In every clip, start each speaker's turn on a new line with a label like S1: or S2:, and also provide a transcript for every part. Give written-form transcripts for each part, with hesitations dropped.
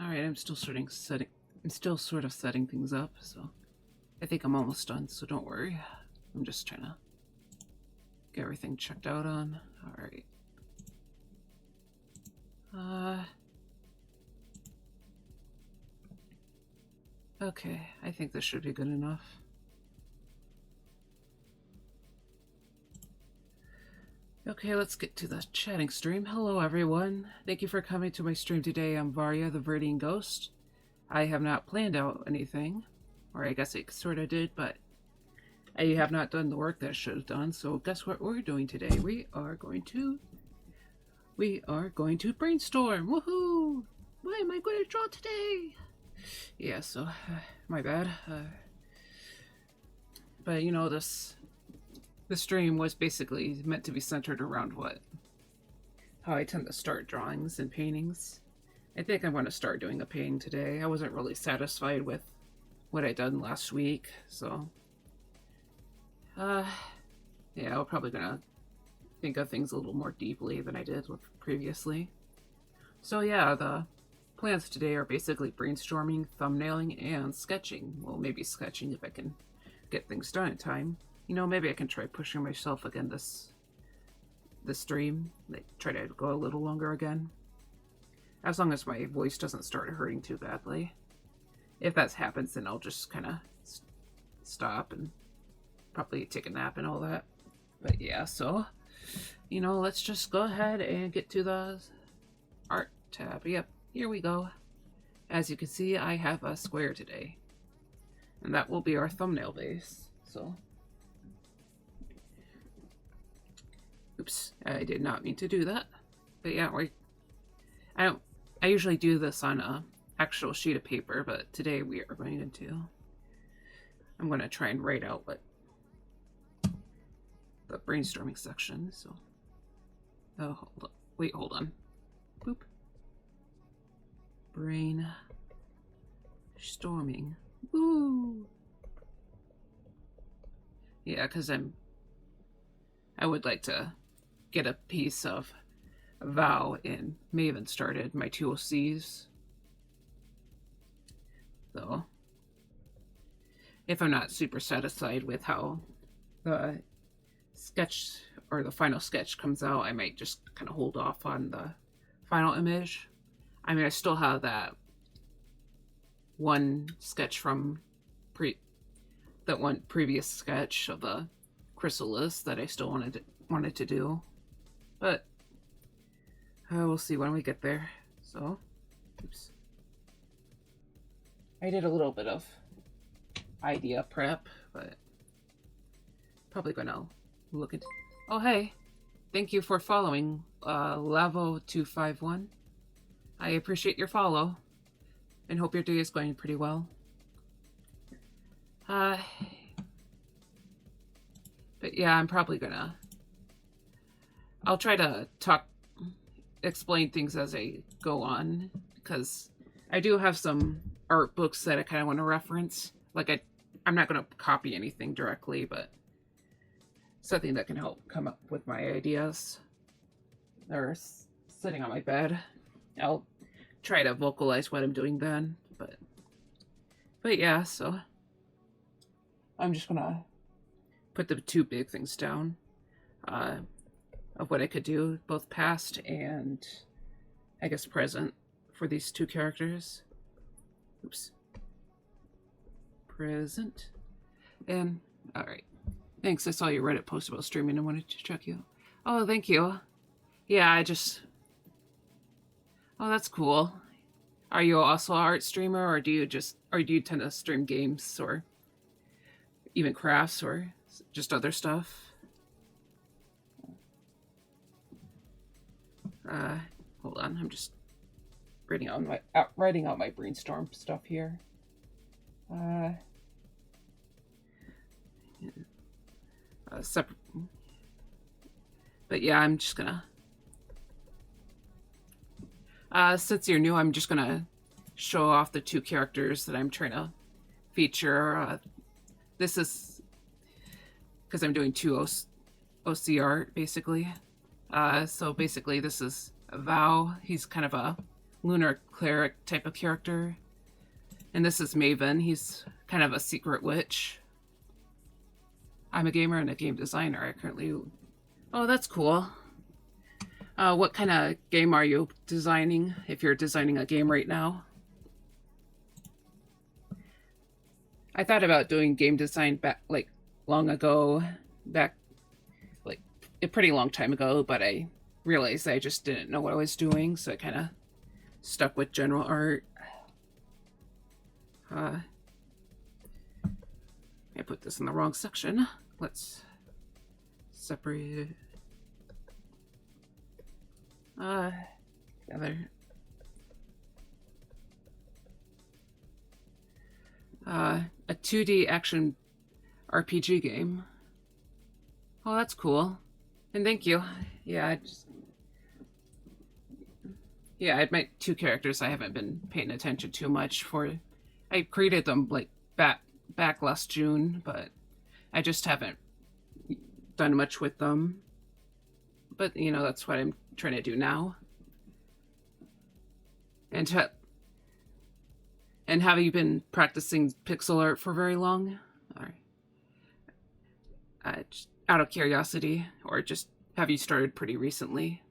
S1: Alright, I'm still sort of setting things up, so I think I'm almost done, so don't worry. I'm just trying to get everything checked out on. Alright. Okay, I think this should be good enough. Okay, let's get to the chatting stream. Hello everyone. Thank you for coming to my stream today. I'm Varya, the Viridian Ghost. I have not planned out anything, or I guess I sort of did, but I have not done the work that I should have done. So guess what we're doing today? We are going to brainstorm. Woohoo! What am I going to draw today? Yeah, so my bad. But you know, this stream was basically meant to be centered around how I tend to start drawings and paintings. I think I'm going to start doing a painting today. I wasn't really satisfied with what I done last week, so yeah, I'm probably gonna think of things a little more deeply than I did with previously. So yeah, the plans today are basically brainstorming, thumbnailing, and sketching. Well, maybe sketching if I can get things done in time. You know, maybe I can try pushing myself again this stream. Like, try to go a little longer again. As long as my voice doesn't start hurting too badly. If that happens, then I'll just kind of stop and probably take a nap and all that. But yeah, so, you know, let's just go ahead and get to the art tab. Yep, here we go. As you can see, I have a square today. And that will be our thumbnail base. So, oops, I did not mean to do that. But yeah, I usually do this on a actual sheet of paper, but today we are going to, I'm going to try and write out what the brainstorming section. So, oh, hold on. Boop. Brainstorming. Woo! Yeah, because I would like to get a piece of Val and Maven started, my two OCs. So, if I'm not super satisfied with how the sketch or the final sketch comes out, I might just kind of hold off on the final image. I mean, I still have that one sketch from that one previous sketch of the chrysalis that I still wanted to do, but we'll see when we get there. So, oops. I did a little bit of idea prep, but probably gonna look into. Oh hey, thank you for following, Lavo251. I appreciate your follow, and hope your day is going pretty well. But yeah, I'm probably gonna. I'll try to explain things as I go on, because I do have some art books that I kind of want to reference. Like I'm not going to copy anything directly, but something that can help come up with my ideas. They're sitting on my bed. I'll try to vocalize what I'm doing then, but yeah, so I'm just gonna put the two big things down of what I could do, both past and I guess present, for these two characters. Oops. Present. And, alright. Thanks, I saw your Reddit post about streaming and wanted to check you. Oh, thank you. Yeah, oh, that's cool. Are you also an art streamer, or do you tend to stream games, or even crafts, or just other stuff? Hold on, I'm just writing out my brainstorm stuff here. Separate. But yeah, I'm just gonna. Since you're new, I'm just gonna show off the two characters that I'm trying to feature. This is because I'm doing two OC art, basically. So basically, this is Val. He's kind of a lunar cleric type of character. And this is Maven. He's kind of a secret witch. I'm a gamer and a game designer. I currently... Oh, that's cool. What kind of game are you designing, if you're designing a game right now? I thought about doing game design back, like, long ago. Back, like, a pretty long time ago, but I realized I just didn't know what I was doing, so I kind of stuck with general art. I put this in the wrong section. Let's separate it. Together. A 2D action RPG game. Oh, that's cool. And thank you. Yeah, I had my 2 characters I haven't been paying attention too much for. I created them like back last June, but I just haven't done much with them. But, you know, that's what I'm trying to do now. And have you been practicing pixel art for very long? Or, just out of curiosity, or just have you started pretty recently?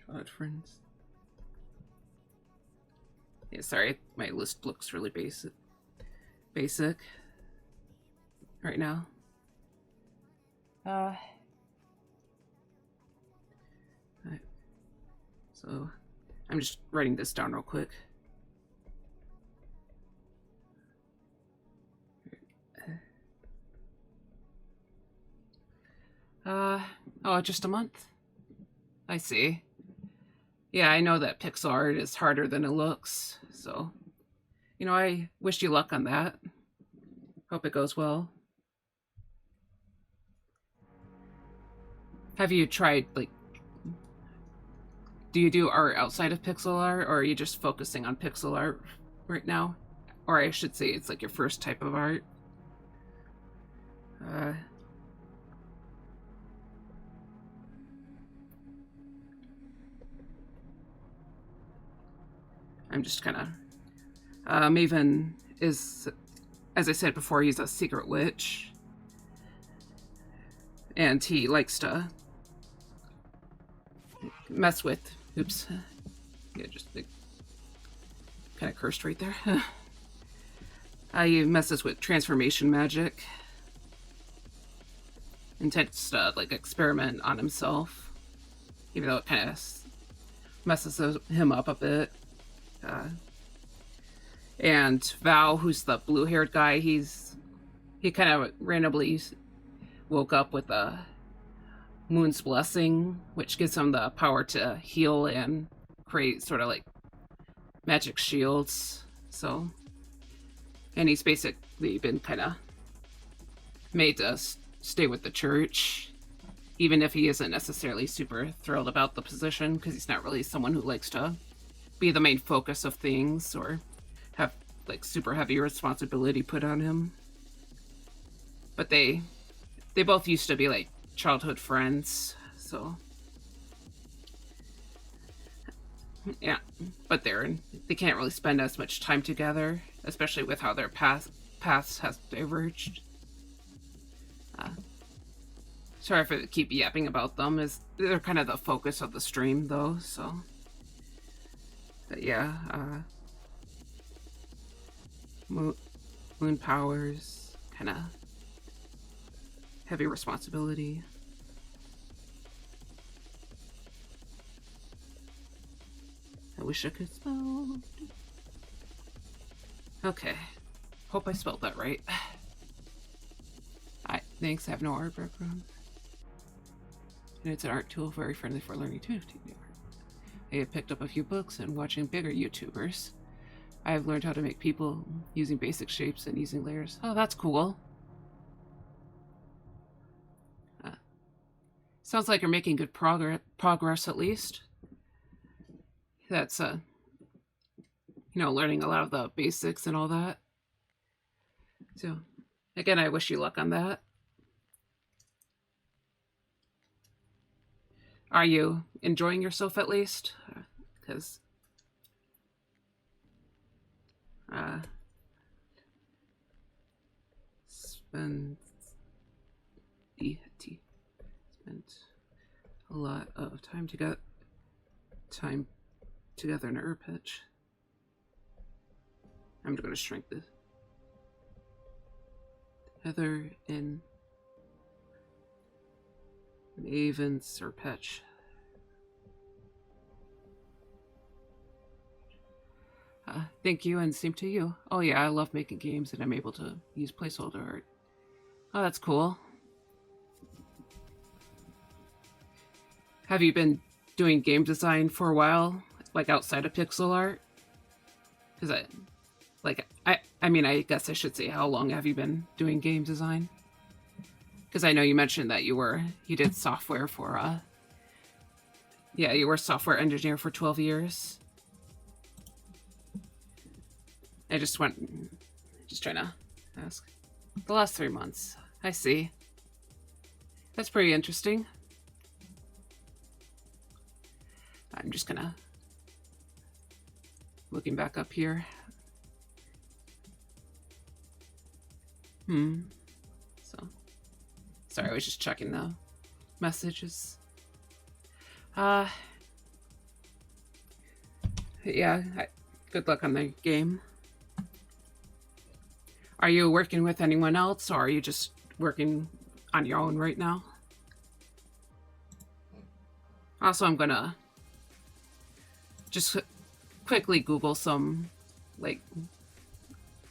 S1: Childhood friends. Yeah, sorry, my list looks really basic right now. Right. So I'm just writing this down real quick. Oh, just a month? I see. Yeah, I know that pixel art is harder than it looks, so, you know, I wish you luck on that. Hope it goes well. Have you tried, like, do you do art outside of pixel art, or are you just focusing on pixel art right now? Or I should say it's like your first type of art. I'm just kind of... Maven is, as I said before, he's a secret witch. And he likes to mess with... Oops. Yeah, just kind of cursed right there. He messes with transformation magic. And tends to, like, experiment on himself. Even though it kind of messes him up a bit. And Val, who's the blue-haired guy, he kind of randomly woke up with a Moon's Blessing, which gives him the power to heal and create sort of like magic shields. So, and he's basically been kind of made to stay with the church, even if he isn't necessarily super thrilled about the position, because he's not really someone who likes to be the main focus of things or have like super heavy responsibility put on him. But they both used to be like childhood friends, so yeah. But they can't really spend as much time together, especially with how their paths has diverged. Sorry for keep yapping about them, as they're kind of the focus of the stream though, so. But yeah, moon powers, kind of heavy responsibility. I wish I could spell. Okay, hope I spelled that right. Thanks, I have no art background. And it's an art tool, very friendly for learning too. I have picked up a few books and watching bigger YouTubers. I have learned how to make people using basic shapes and using layers. Oh, that's cool. Sounds like you're making good progress at least. That's, you know, learning a lot of the basics and all that. So, again, I wish you luck on that. Are you enjoying yourself at least? Because spend spent a lot of time together in a pitch. I'm going to shrink this. Heather in Avens or Petch. Thank you, and same to you. Oh yeah, I love making games, and I'm able to use placeholder art. Oh, that's cool. Have you been doing game design for a while, like outside of pixel art? Because I mean, I guess I should say, how long have you been doing game design? Because I know you mentioned that you did software for, yeah, you were a software engineer for 12 years. I just trying to ask. The last 3 months. I see. That's pretty interesting. I'm just gonna... looking back up here. So... sorry, I was just checking the messages. Yeah, good luck on the game. Are you working with anyone else, or are you just working on your own right now? Also, I'm gonna just quickly Google some,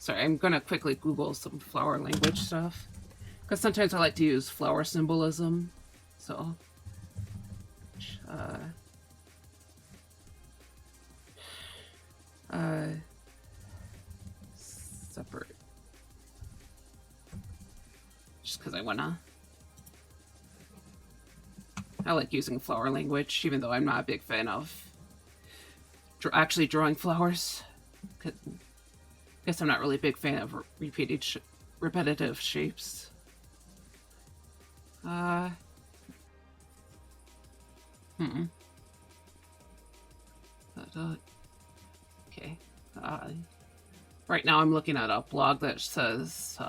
S1: I'm gonna quickly Google some flower language stuff. Because sometimes I like to use flower symbolism, so... separate. Just because I like using flower language, even though I'm not a big fan of actually drawing flowers. I guess I'm not really a big fan of repetitive shapes. Okay. Right now I'm looking at a blog that says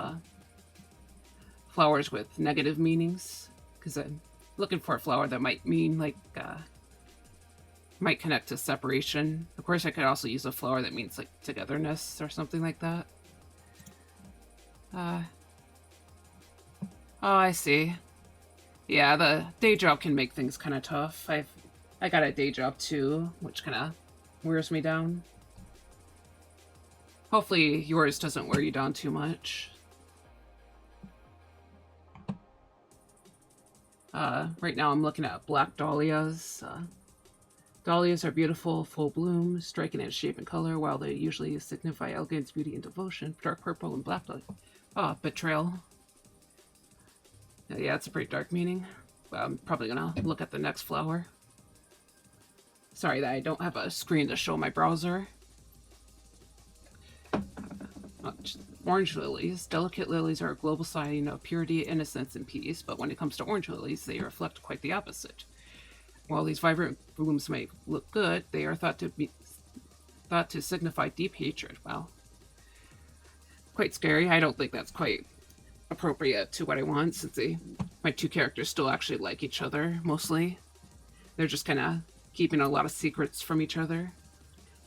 S1: flowers with negative meanings, because I'm looking for a flower that might mean might connect to separation. Of course, I could also use a flower that means like togetherness or something like that. Oh, I see. Yeah, the day job can make things kind of tough. I got a day job too, which kind of wears me down. Hopefully yours doesn't wear you down too much. Right now I'm looking at black dahlias. Dahlias are beautiful, full bloom, striking in shape and color, while they usually signify elegance, beauty, and devotion. Dark purple and black dahlia. Oh, betrayal. Yeah, it's a pretty dark meaning. Well, I'm probably gonna look at the next flower. Sorry that I don't have a screen to show my browser. Orange lilies. Delicate lilies are a global sign of purity, innocence, and peace, but when it comes to orange lilies, they reflect quite the opposite. While these vibrant blooms may look good, they are thought to signify deep hatred. Wow. Quite scary. I don't think that's quite appropriate to what I want, since my two characters still actually like each other, mostly. They're just kind of keeping a lot of secrets from each other.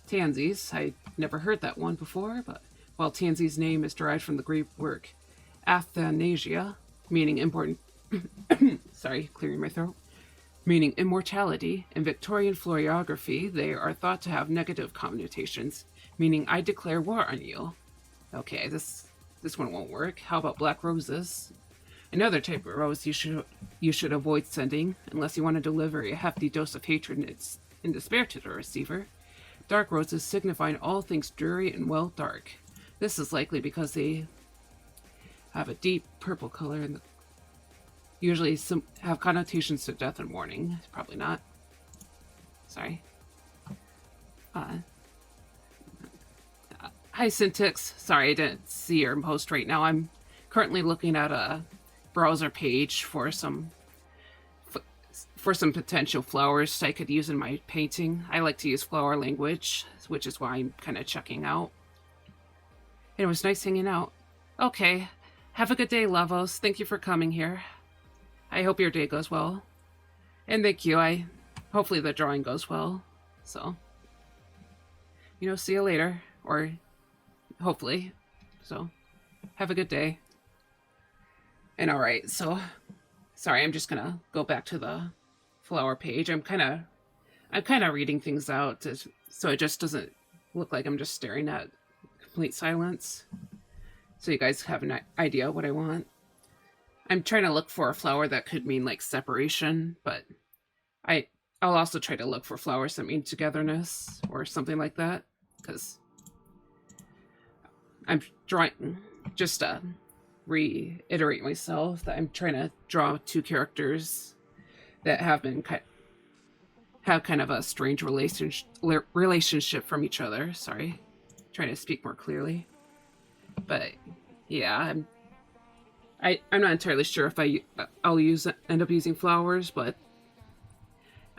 S1: Tansies. I never heard that one before, but while Tansy's name is derived from the Greek word athanasia, meaning important... sorry, clearing my throat. Meaning immortality, in Victorian florography, they are thought to have negative connotations, meaning I declare war on you. Okay, this one won't work. How about black roses? Another type of rose you should avoid sending, unless you want to deliver a hefty dose of hatred and despair to the receiver. Dark roses signifying all things dreary and well dark. This is likely because they have a deep purple color and usually have connotations to death and mourning. Probably not. Sorry. Hi, Syntix. Sorry I didn't see your post right now. I'm currently looking at a browser page for some potential flowers I could use in my painting. I like to use flower language, which is why I'm kind of checking out. It was nice hanging out. Okay. Have a good day, Lavos. Thank you for coming here. I hope your day goes well. And thank you. Hopefully the drawing goes well. So, see you later. Or hopefully. So, have a good day. And alright, so sorry, I'm just gonna go back to the flower page. I'm kinda reading things out so it just doesn't look like I'm just staring at complete silence. So you guys have an idea what I want. I'm trying to look for a flower that could mean like separation, but I'll also try to look for flowers that mean togetherness or something like that, because I'm drawing, just to reiterate myself, that I'm trying to draw two characters that have kind of a strange relationship from each other. Sorry, trying to speak more clearly. But yeah, I'm not entirely sure if I'll end up using flowers, but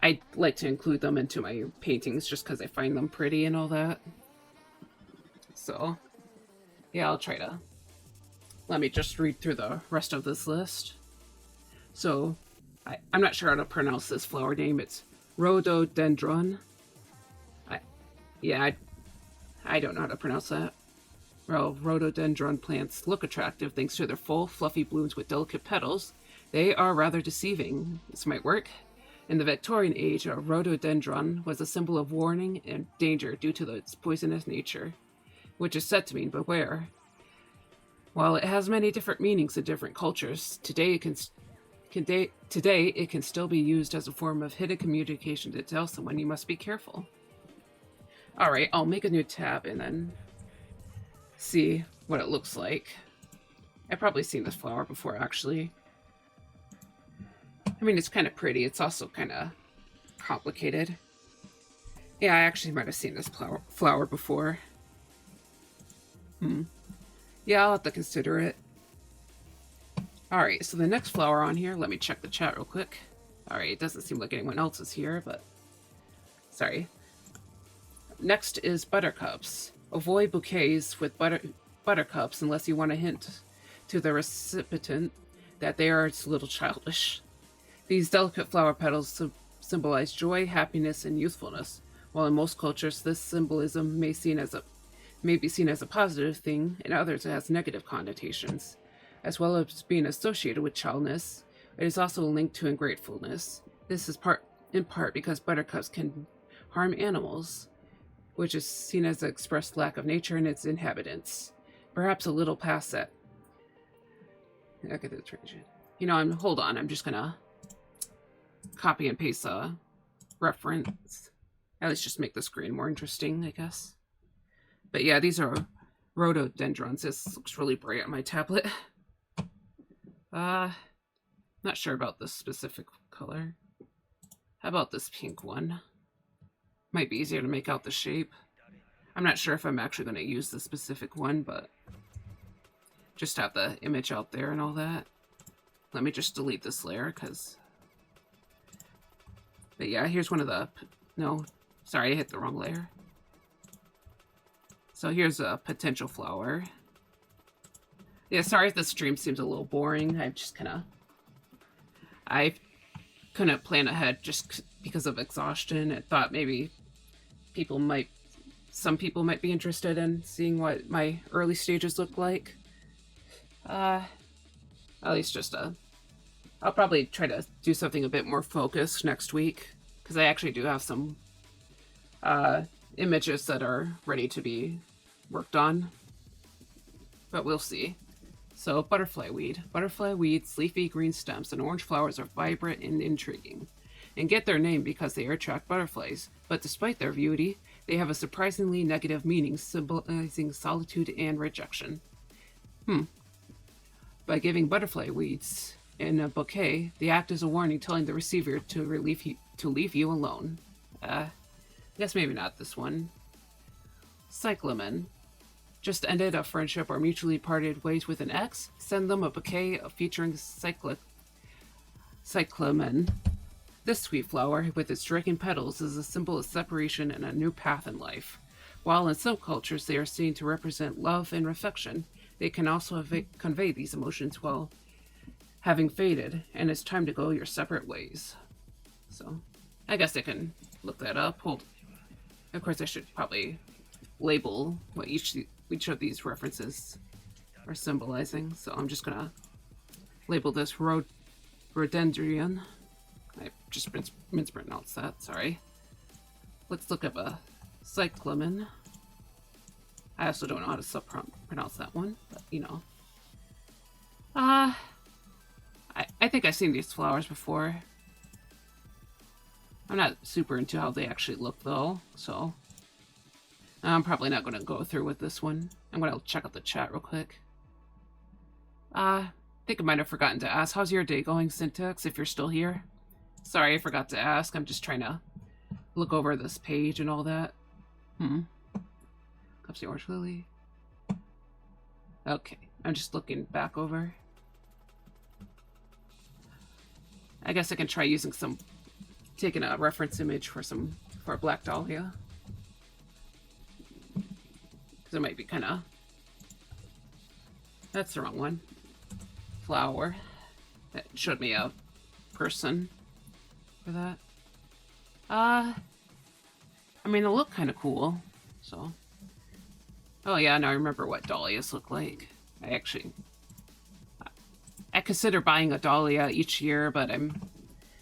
S1: I like to include them into my paintings just because I find them pretty and all that. So yeah, I'll try to. Let me just read through the rest of this list. So I'm not sure how to pronounce this flower name. It's rhododendron. I don't know how to pronounce that. Well, rhododendron plants look attractive thanks to their full, fluffy blooms with delicate petals. They are rather deceiving. This might work. In the Victorian age, a rhododendron was a symbol of warning and danger due to its poisonous nature, which is said to mean beware. While it has many different meanings in different cultures, today it can still be used as a form of hidden communication to tell someone you must be careful. Alright, I'll make a new tab and then see what it looks like. I've probably seen this flower before, actually. I mean, it's kind of pretty. It's also kind of complicated. Yeah, I actually might have seen this flower before. Yeah, I'll have to consider it. Alright, so the next flower on here, let me check the chat real quick. Alright, it doesn't seem like anyone else is here, but... Sorry. Next is buttercups. Avoid bouquets with buttercups unless you want to hint to the recipient that they are a little childish. These delicate flower petals symbolize joy, happiness, and youthfulness, while in most cultures this symbolism may be seen as a positive thing, in others it has negative connotations. As well as being associated with childness, it is also linked to ungratefulness. This is in part because buttercups can harm animals, which is seen as an expressed lack of nature in its inhabitants. Perhaps a little past that. Hold on, I'm just gonna copy and paste a reference. At least just make the screen more interesting, I guess. But yeah, these are rhododendrons. This looks really bright on my tablet. Not sure about this specific color. How about this pink one? Might be easier to make out the shape. I'm not sure if I'm actually going to use the specific one, but just have the image out there and all that. Let me just delete this layer, because... But yeah, here's one of the... No, sorry, I hit the wrong layer. So here's a potential flower. Yeah, sorry if the stream seems a little boring. I couldn't plan ahead just because of exhaustion. I thought maybe some people might be interested in seeing what my early stages look like. At least just I'll probably try to do something a bit more focused next week, because I actually do have some images that are ready to be worked on. But we'll see. So, butterfly weed. Butterfly weed's leafy green stems and orange flowers are vibrant and intriguing, and get their name because they attract butterflies. But despite their beauty, they have a surprisingly negative meaning, symbolizing solitude and rejection. By giving butterfly weeds in a bouquet, the act is a warning telling the receiver to leave you alone. I guess maybe not this one. Cyclamen. just ended a friendship or mutually parted ways with an ex, send them a bouquet featuring cyclamen. This sweet flower, with its striking petals, is a symbol of separation and a new path in life. While in some cultures they are seen to represent love and affection, they can also convey these emotions while having faded, and it's time to go your separate ways. So, I guess I can look that up. Of course, I should probably label what each of these references are symbolizing. So I'm just gonna label this rhododendron. I just mispronounced that. Sorry. Let's look up a cyclamen. I also don't know how to pronounce that one, but you know. I think I've seen these flowers before. I'm not super into how they actually look though, so I'm probably not going to go through with this one. I'm going to check out the chat real quick. I think I might have forgotten to ask, how's your day going, Syntax, if you're still here? Sorry, I forgot to ask. I'm just trying to look over this page and all that. Cups the orange lily. Okay, I'm just looking back over. I guess I can try using taking a reference image for a black dahlia. Because it might be kind of... That's the wrong one. Flower. That showed me a person for that. I mean, they look kind of cool, so... Oh yeah, now I remember what dahlias look like. I consider buying a dahlia each year, but I'm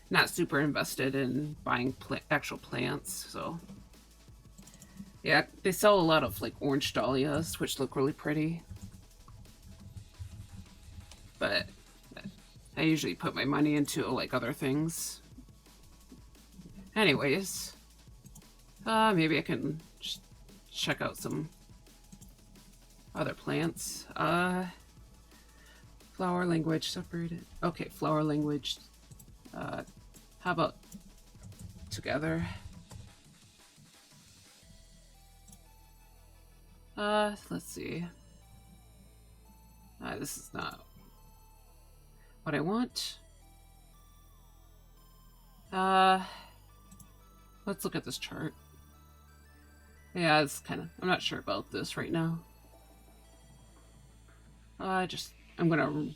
S1: not super invested in buying actual plants, so... Yeah, they sell a lot of, like, orange dahlias, which look really pretty. But I usually put my money into, like, other things. Anyways. Maybe I can just check out some other plants. Flower language separated. Okay, flower language. How about together? Let's see. This is not what I want. Let's look at this chart. Yeah, it's I'm not sure about this right now. I'm gonna...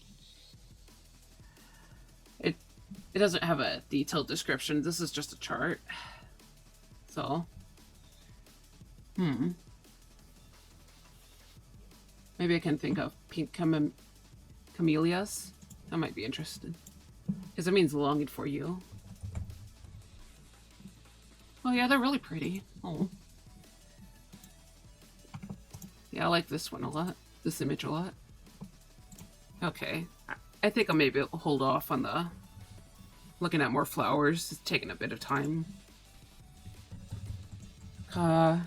S1: It doesn't have a detailed description. This is just a chart. So. Maybe I can think of pink camellias. I might be interested. Because it means longing for you. Oh yeah, they're really pretty. Oh. Yeah, I like this one a lot. This image a lot. Okay. I think I'll maybe hold off on the looking at more flowers. It's taking a bit of time. Yeah,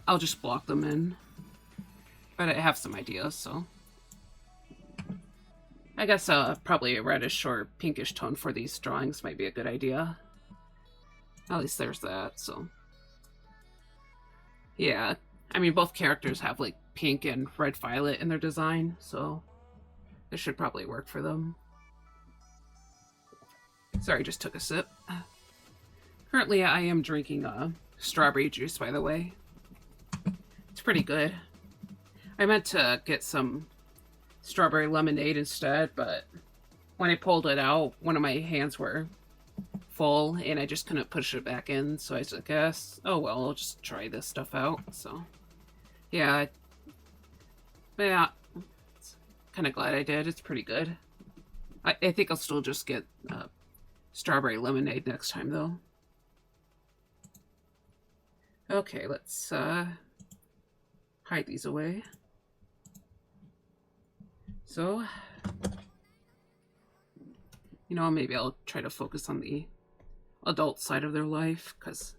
S1: I'll just block them in. But I have some ideas, so... I guess probably a reddish or pinkish tone for these drawings might be a good idea. At least there's that, so... Yeah, I mean, both characters have, like, pink and red violet in their design, so... This should probably work for them. Sorry, just took a sip. Currently, I am drinking strawberry juice, by the way. It's pretty good. I meant to get some strawberry lemonade instead, but when I pulled it out, one of my hands were full, and I just couldn't push it back in, so I guess, oh well, I'll just try this stuff out, so... Yeah. But yeah, kind of glad I did. It's pretty good. I think I'll still just get strawberry lemonade next time, though. Okay, let's hide these away. So, you know, maybe I'll try to focus on the adult side of their life, because,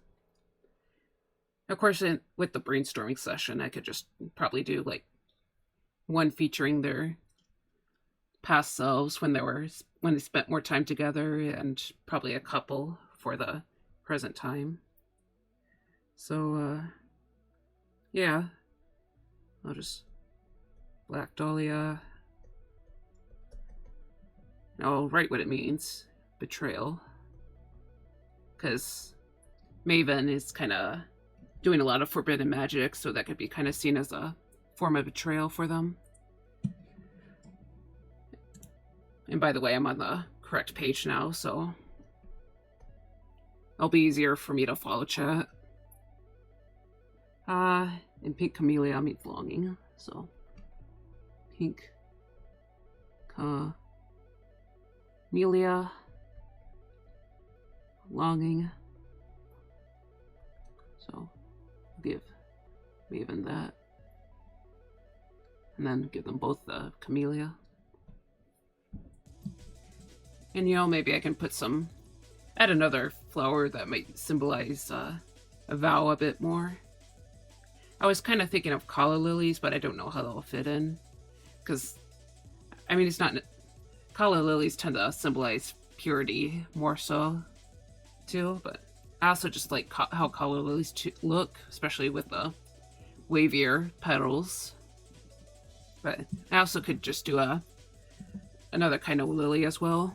S1: of course, with the brainstorming session, I could just probably do, like, one featuring their past selves when they spent more time together, and probably a couple for the present time. So, Yeah, I'll just Black Dahlia. I'll write what it means. Betrayal. Because Maven is kind of doing a lot of forbidden magic, so that could be kind of seen as a form of betrayal for them. And by the way, I'm on the correct page now, so it'll be easier for me to follow chat. And pink camellia means longing, so pink camellia, longing. So give Maven that, and then give them both the camellia. And you know, maybe I can put some, add another flower that might symbolize a vow a bit more. I was kind of thinking of calla lilies, but I don't know how they'll fit in. Because, I mean, it's not, calla lilies tend to symbolize purity more so, too. But I also just like how calla lilies look, especially with the wavier petals. But I also could just do another kind of lily as well.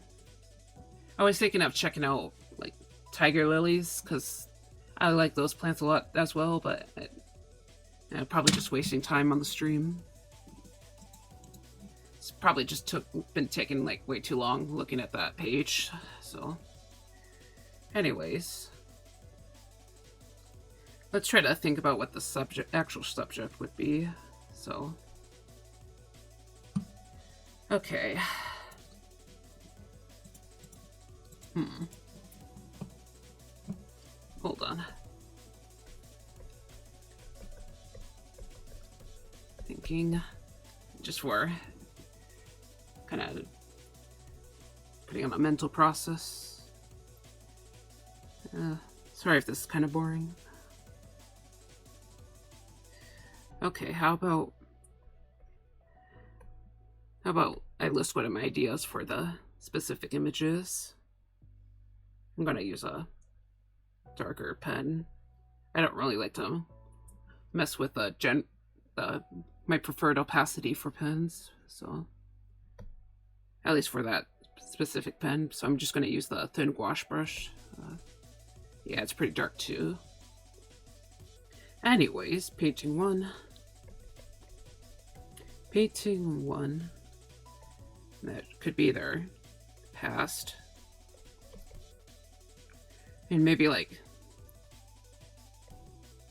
S1: I was thinking of checking out like tiger lilies because I like those plants a lot as well, but probably just wasting time on the stream. It's probably just been taking like way too long looking at that page. So, anyways, let's try to think about what the actual subject would be. So, okay. Hold on. Thinking, just for kind of putting on a mental process. Sorry if this is kind of boring. Okay, how about I list what are my ideas for the specific images. I'm gonna use a darker pen. I don't really like to mess with my preferred opacity for pens, so at least for that specific pen. So I'm just gonna use the thin gouache brush. Yeah, it's pretty dark too. Anyways, painting one. That could be their past. And maybe like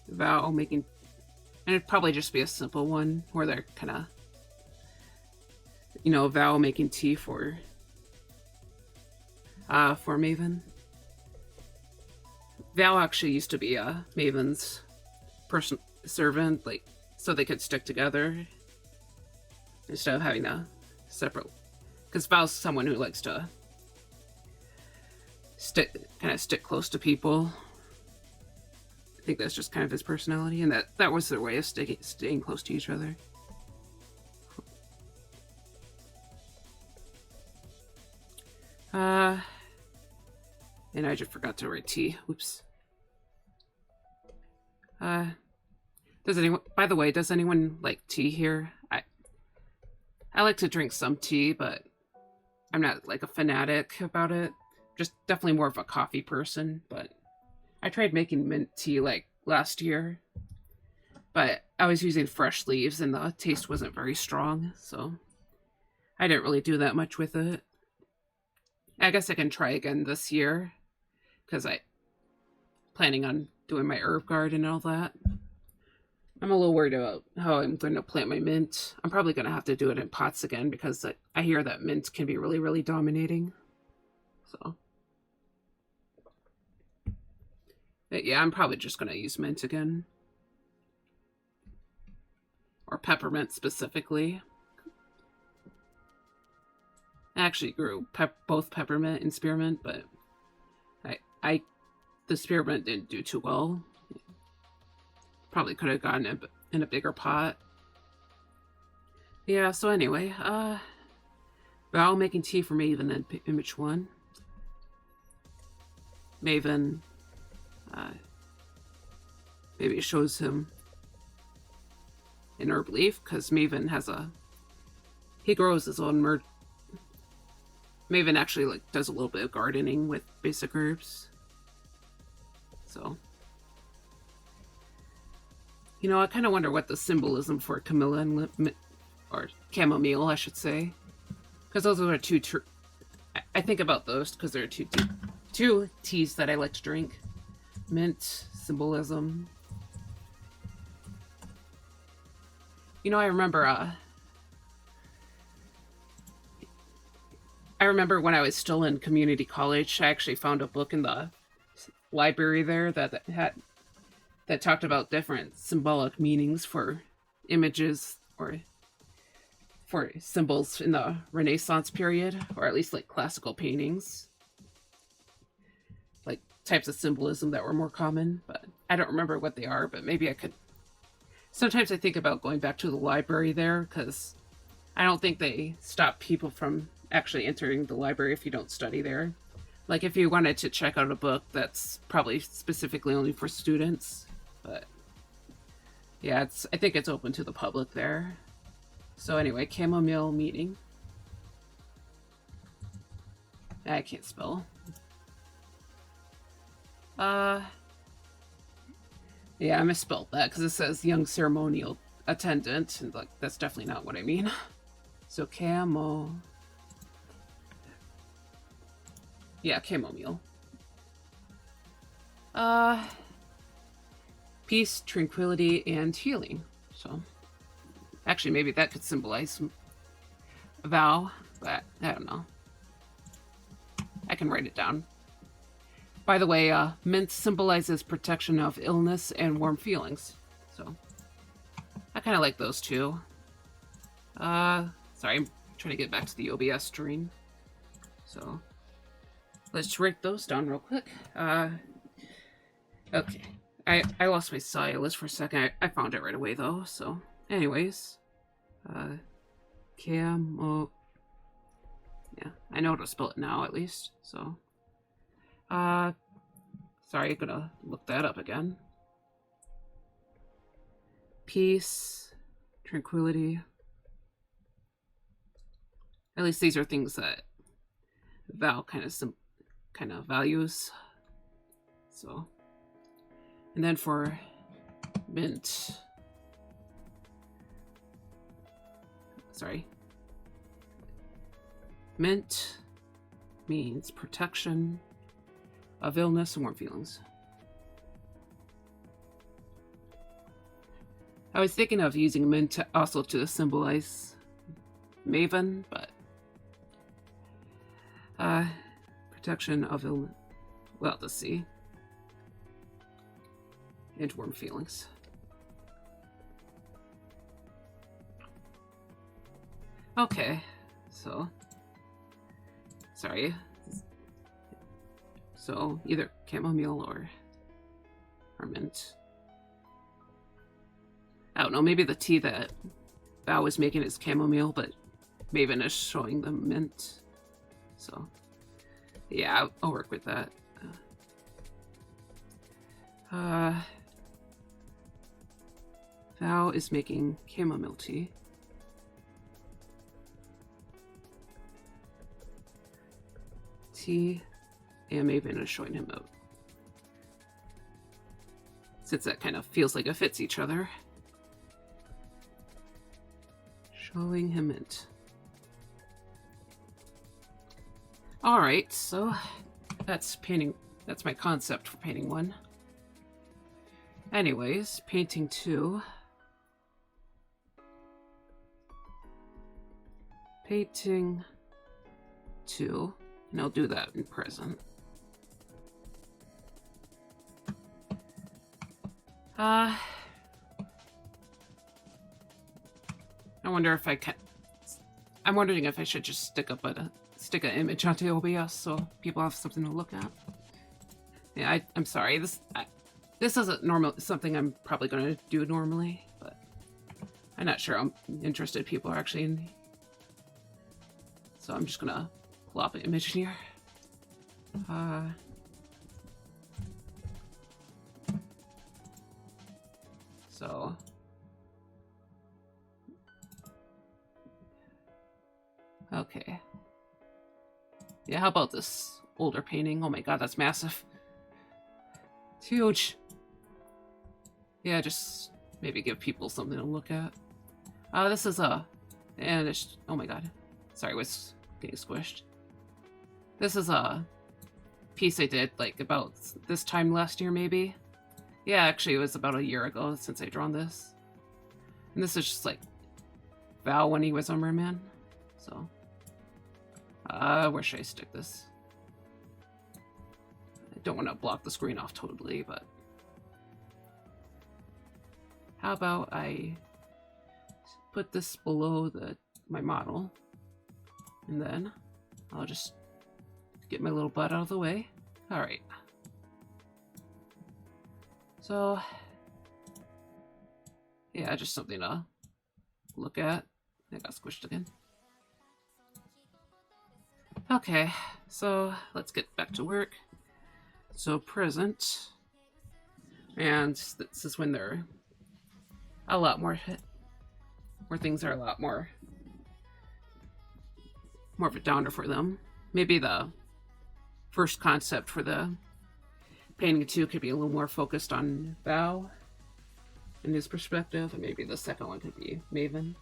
S1: vow making, and it'd probably just be a simple one where they're kind of, you know, vow making tea for Maven. Val actually used to be Maven's servant, like, so they could stick together instead of having a separate. Because Val's someone who likes to stick close to people. I think that's just kind of his personality, and that was their way of staying close to each other. And I just forgot to write tea. Oops. By the way, does anyone like tea here? I like to drink some tea, but I'm not like a fanatic about it. Just definitely more of a coffee person, but I tried making mint tea like last year, but I was using fresh leaves and the taste wasn't very strong, so I didn't really do that much with it. I guess I can try again this year because I'm planning on doing my herb garden and all that. I'm a little worried about how I'm going to plant my mint. I'm probably going to have to do it in pots again because I hear that mint can be really, really dominating. So, but yeah, I'm probably just going to use mint again. Or peppermint specifically. I actually grew both peppermint and spearmint, but the spearmint didn't do too well. Probably could have gotten it in a bigger pot. Yeah, so anyway, Val making tea for Maven in image 1. Maven, maybe it shows him in herb leaf, because Maven has he grows his own Maven actually like does a little bit of gardening with basic herbs. So, you know, I kind of wonder what the symbolism for Camilla and or chamomile, I should say, because those are two. I think about those because there are two teas that I like to drink. Mint symbolism. You know, I remember when I was still in community college, I actually found a book in the library there that talked about different symbolic meanings for images or for symbols in the Renaissance period, or at least like classical paintings. Like types of symbolism that were more common, but I don't remember what they are, but maybe I could. Sometimes I think about going back to the library there, because I don't think they stop people from actually entering the library if you don't study there. Like if you wanted to check out a book that's probably specifically only for students, but yeah, I think it's open to the public there. So anyway, chamomile meeting. I can't spell. Yeah, I misspelled that because it says young ceremonial attendant, and like that's definitely not what I mean. So yeah, chamomile. Peace, tranquility, and healing. So actually maybe that could symbolize a vow, but I don't know. I can write it down. By the way, mint symbolizes protection of illness and warm feelings. So I kind of like those two. Sorry, I'm trying to get back to the OBS stream. So let's write those down real quick. Okay. I lost my stylus for a second. I found it right away though. So anyways, camo. Yeah, I know how to spell it now at least. So, sorry, I'm gonna look that up again. Peace, tranquility. At least these are things that Val kind of values. So, and then for mint, sorry. Mint means protection of illness and warm feelings. I was thinking of using mint also to symbolize Maven, but protection of illness. Well, let's see. And warm feelings. Okay, so sorry. So either chamomile or mint. I don't know, maybe the tea that Bao was making is chamomile, but Maven is showing the mint. So yeah, I'll work with that. Bao is making chamomile tea. And Maven is showing him out. Since that kind of feels like it fits each other. Showing him it. Alright, so that's painting. That's my concept for painting 1. Anyways, painting 2. Painting 2. And I'll do that in present. I wonder if I can. I'm wondering if I should just stick an image onto OBS so people have something to look at. Yeah, I'm sorry. This isn't something I'm probably going to do normally, but I'm not sure how interested people are actually in. So I'm just gonna plop an image here. So Okay. Yeah, how about this older painting? Oh my god, that's massive. It's huge. Yeah, just maybe give people something to look at. This is and it's, oh my god. Sorry, I was getting squished. This is a piece I did like about this time last year, maybe. Yeah, actually it was about a year ago since I drawn this. And this is just like Val when he was a merman. So, where should I stick this? I don't want to block the screen off totally, but how about I put this below my model, and then I'll just get my little butt out of the way. All right. So, yeah, just something to look at. I got squished again. Okay, so let's get back to work. So present, and this is when they're a lot more where things are a lot more of a downer for them. Maybe the first concept for the painting 2 could be a little more focused on Val and his perspective, and maybe the second one could be Maven.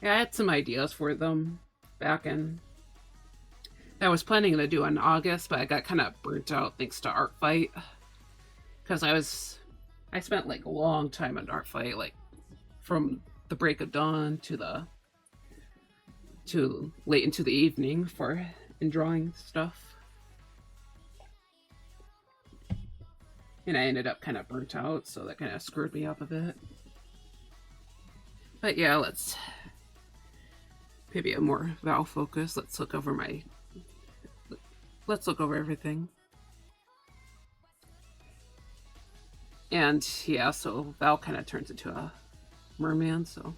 S1: Yeah, I had some ideas for them back in. I was planning to do in August, but I got kind of burnt out thanks to Art Fight. Because I spent like a long time on Art Fight, like from the break of dawn to late into the evening in drawing stuff. And I ended up kind of burnt out, so that kind of screwed me up a bit. But yeah, let's maybe a more Val focus. Let's look over everything. And yeah, so Val kind of turns into a merman, so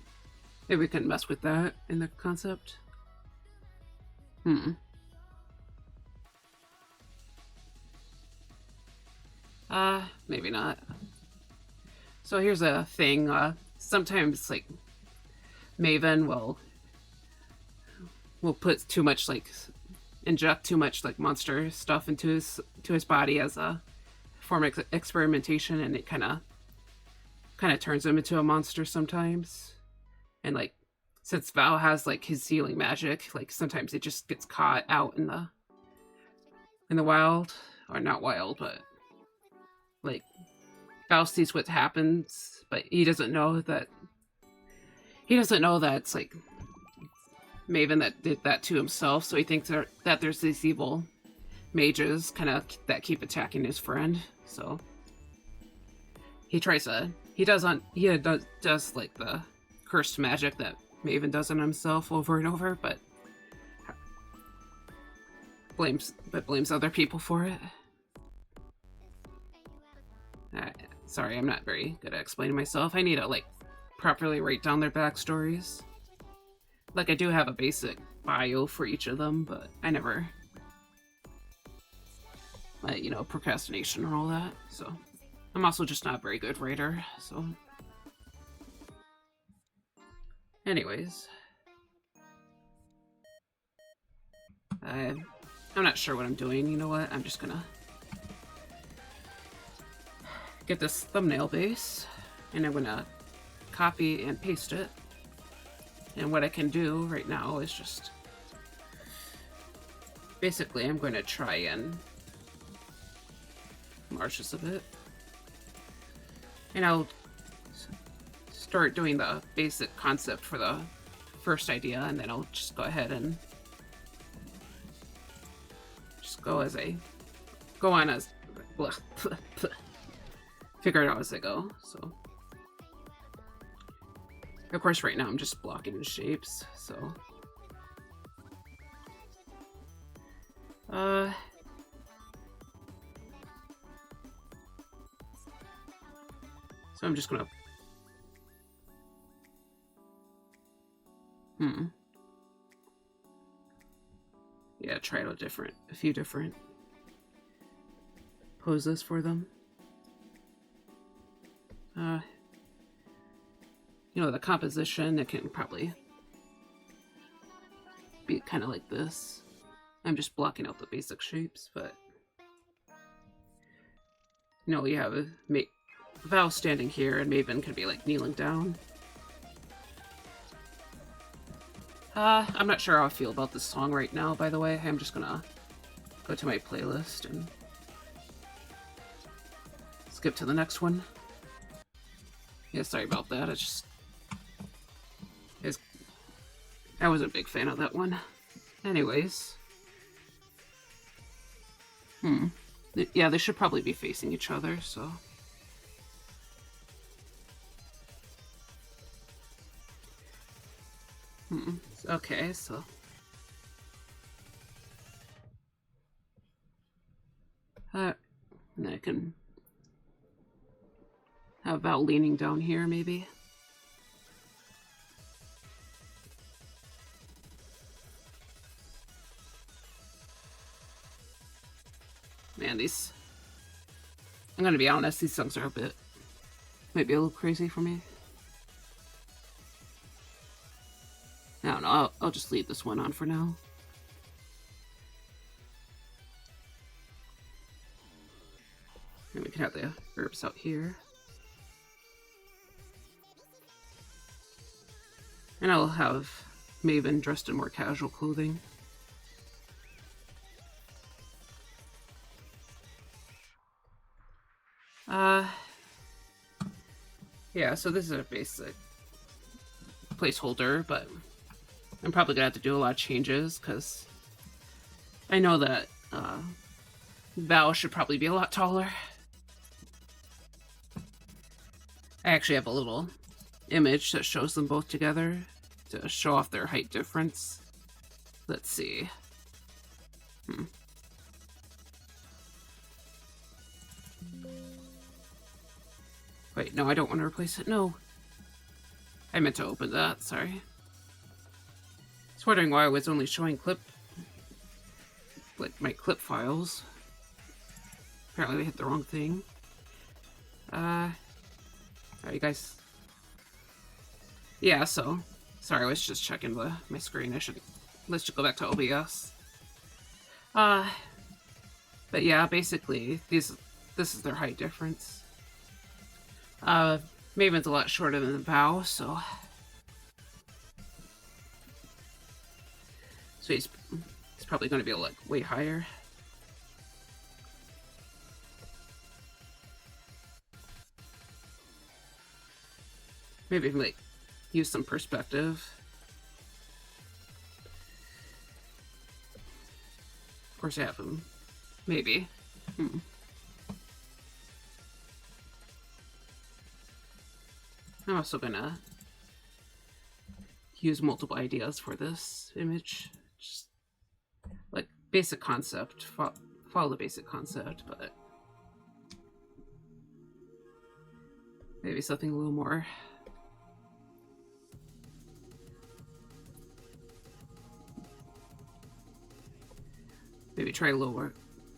S1: maybe we can mess with that in the concept. Maybe not. So here's a thing. Sometimes like Maven will put too much, like inject too much like monster stuff into his body as a form of experimentation, and it kind of turns him into a monster sometimes. And like since Val has like his healing magic, like sometimes it just gets caught out in the wild, or not wild, but like Val sees what happens, but he doesn't know that it's like Maven that did that to himself, so he thinks that there's these evil mages that keep attacking his friend. So he does like the cursed magic that Maven does on himself over and over, but blames other people for it. Sorry, I'm not very good at explaining myself. I need to like properly write down their backstories. Like I do have a basic bio for each of them, but I never, procrastination and all that. So I'm also just not a very good writer. So anyways, I'm not sure what I'm doing. You know what? I'm just gonna get this thumbnail base, and I'm gonna copy and paste it. And what I can do right now is just basically I'm going to try and enlarge this a bit, and I'll start doing the basic concept for the first idea, and then I'll just go ahead and just go on as figure it out as I go. So of course right now I'm just blocking the shapes, so I'm just gonna try out a few different poses for them. you know, the composition, it can probably be kind of like this. I'm just blocking out the basic shapes, but you know, you have a Val standing here, and Maven could be like kneeling down. I'm not sure how I feel about this song right now, by the way. I'm just gonna go to my playlist and skip to the next one. Yeah, sorry about that. I wasn't a big fan of that one. Anyways. Yeah, they should probably be facing each other, so... Okay, so... and I can have Val leaning down here, maybe. Man, these... I'm gonna be honest, these songs are a bit... maybe a little crazy for me. I don't know, I'll just leave this one on for now. And we can have the herbs out here. And I'll have Maven dressed in more casual clothing. Yeah, so this is a basic placeholder, but I'm probably gonna have to do a lot of changes, because I know that Val should probably be a lot taller. I actually have a little image that shows them both together to show off their height difference. Let's see. Wait, no, I don't want to replace it. No. I meant to open that, sorry. I was wondering why I was only showing my clip files. Apparently they hit the wrong thing. Are you guys... Yeah, so... Sorry, I was just checking my screen. Let's just go back to OBS. But yeah, basically, this is their height difference. Maven's a lot shorter than Val, so he's probably going to be like way higher. Maybe like use some perspective. Of course, I have him. Maybe. I'm also gonna use multiple ideas for this image. Just like basic concept, follow the basic concept, but maybe something a little more. Maybe try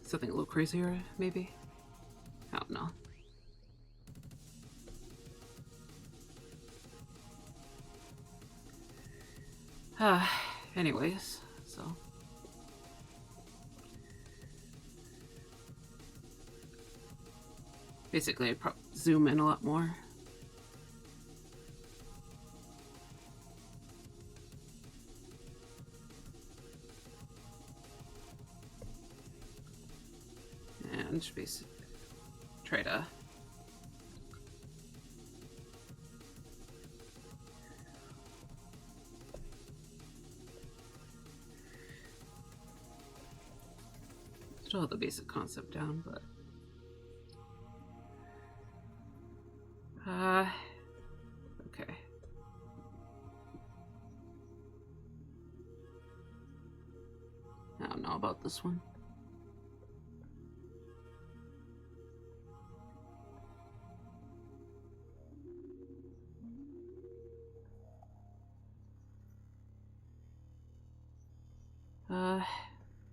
S1: something a little crazier, maybe? I don't know. Anyways, so... Basically, I zoom in a lot more. And basically try to... Still have the basic concept down, but... Okay. I don't know about this one.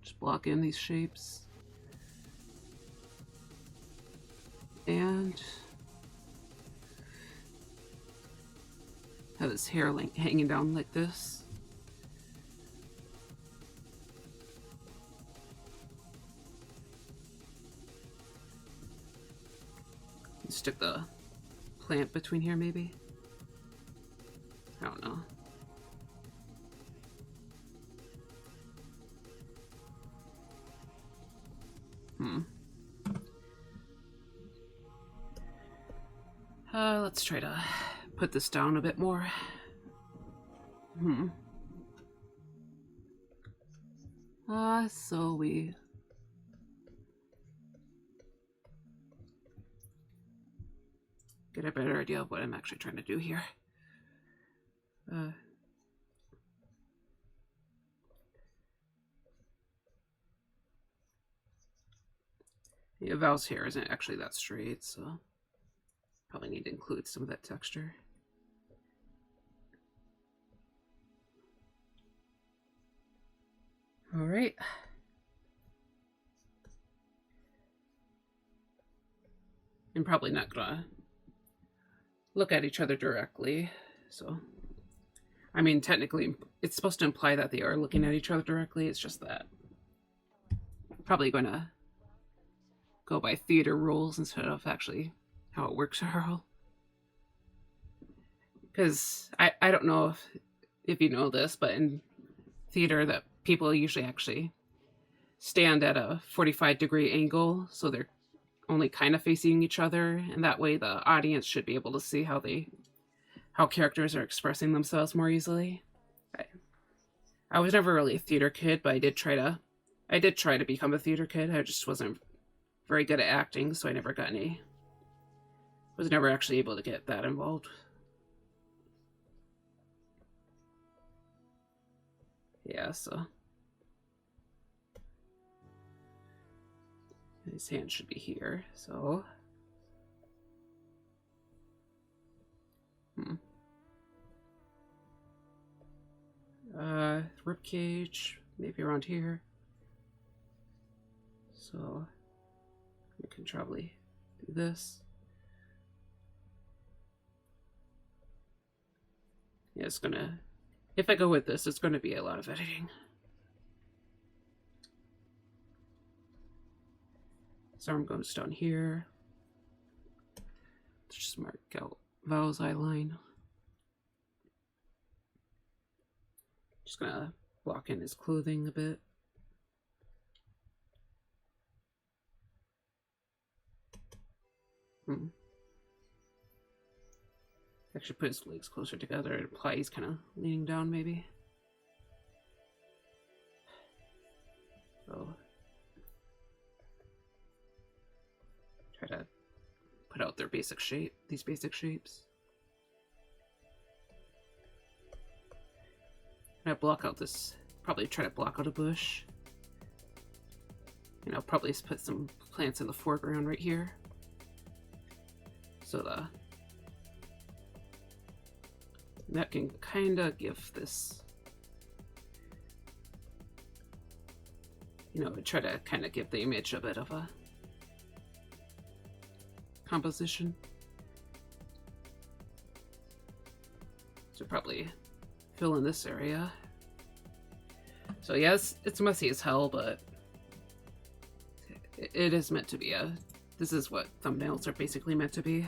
S1: Just block in these shapes. And have his hair like hanging down like this. Stick the plant between here, maybe? I don't know. Let's try to put this down a bit more. So we get a better idea of what I'm actually trying to do here. Yeah, Val's hair isn't actually that straight, so probably need to include some of that texture. All right. I'm probably not gonna look at each other directly, so I mean, technically it's supposed to imply that they are looking at each other directly. It's just that I'm probably gonna go by theater rules instead of actually how it works for because I don't know if you know this, but in theater that people usually actually stand at a 45-degree angle, so they're only kind of facing each other, and that way the audience should be able to see how characters are expressing themselves more easily. I was never really a theater kid, but I did try to become a theater kid. I just wasn't very good at acting, so I never got any. Was never actually able to get that involved. Yeah, so his hand should be here, so rib cage, maybe around here. So we can probably do this. Yeah, it's gonna, if I go with this, it's gonna be a lot of editing. So arm goes down here. Let's just mark out Val's eye line. Just gonna block in his clothing a bit. Actually put his legs closer together and imply he's kind of leaning down maybe. So try to put out their basic shape, these basic shapes. And I block out this, probably try to block out a bush. You know, probably put some plants in the foreground right here. So that can kind of give this, you know, try to kind of give the image a bit of a composition. So probably fill in this area. So yes, it's messy as hell, but it is meant to be this is what thumbnails are basically meant to be.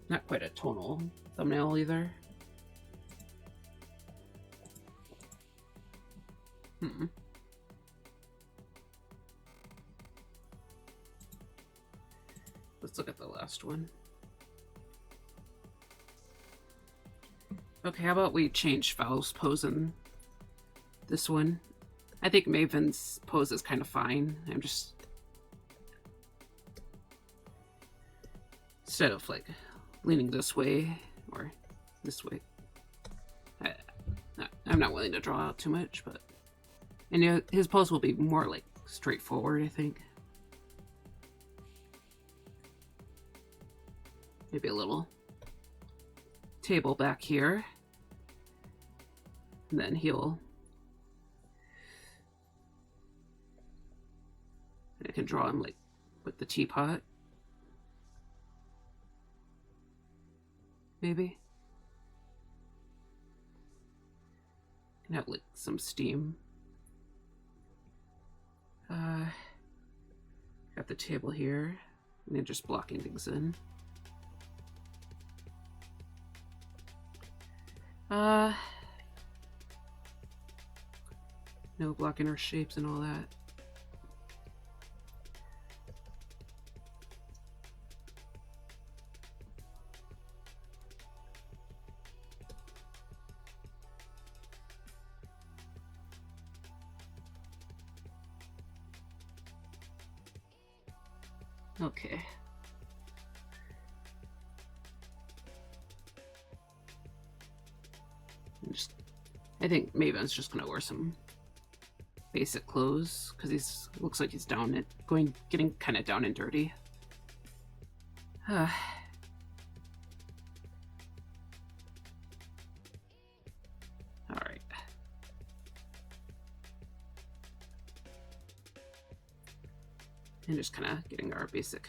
S1: Not quite a tonal thumbnail either. Let's look at the last one. Okay, how about we change Val's pose in this one? I think Maven's pose is kind of fine. I'm just, instead of like leaning this way or this way, I'm not willing to draw out too much, but and his pose will be more like straightforward, I think. Maybe a little table back here, and then I can draw him like with the teapot, maybe. Can have like some steam. Got the table here, and then just blocking things in. No blocking our shapes and all that. Okay. I think Maven's just gonna wear some basic clothes because he's looks like he's getting kind of down and dirty. All right. And just kind of getting our basic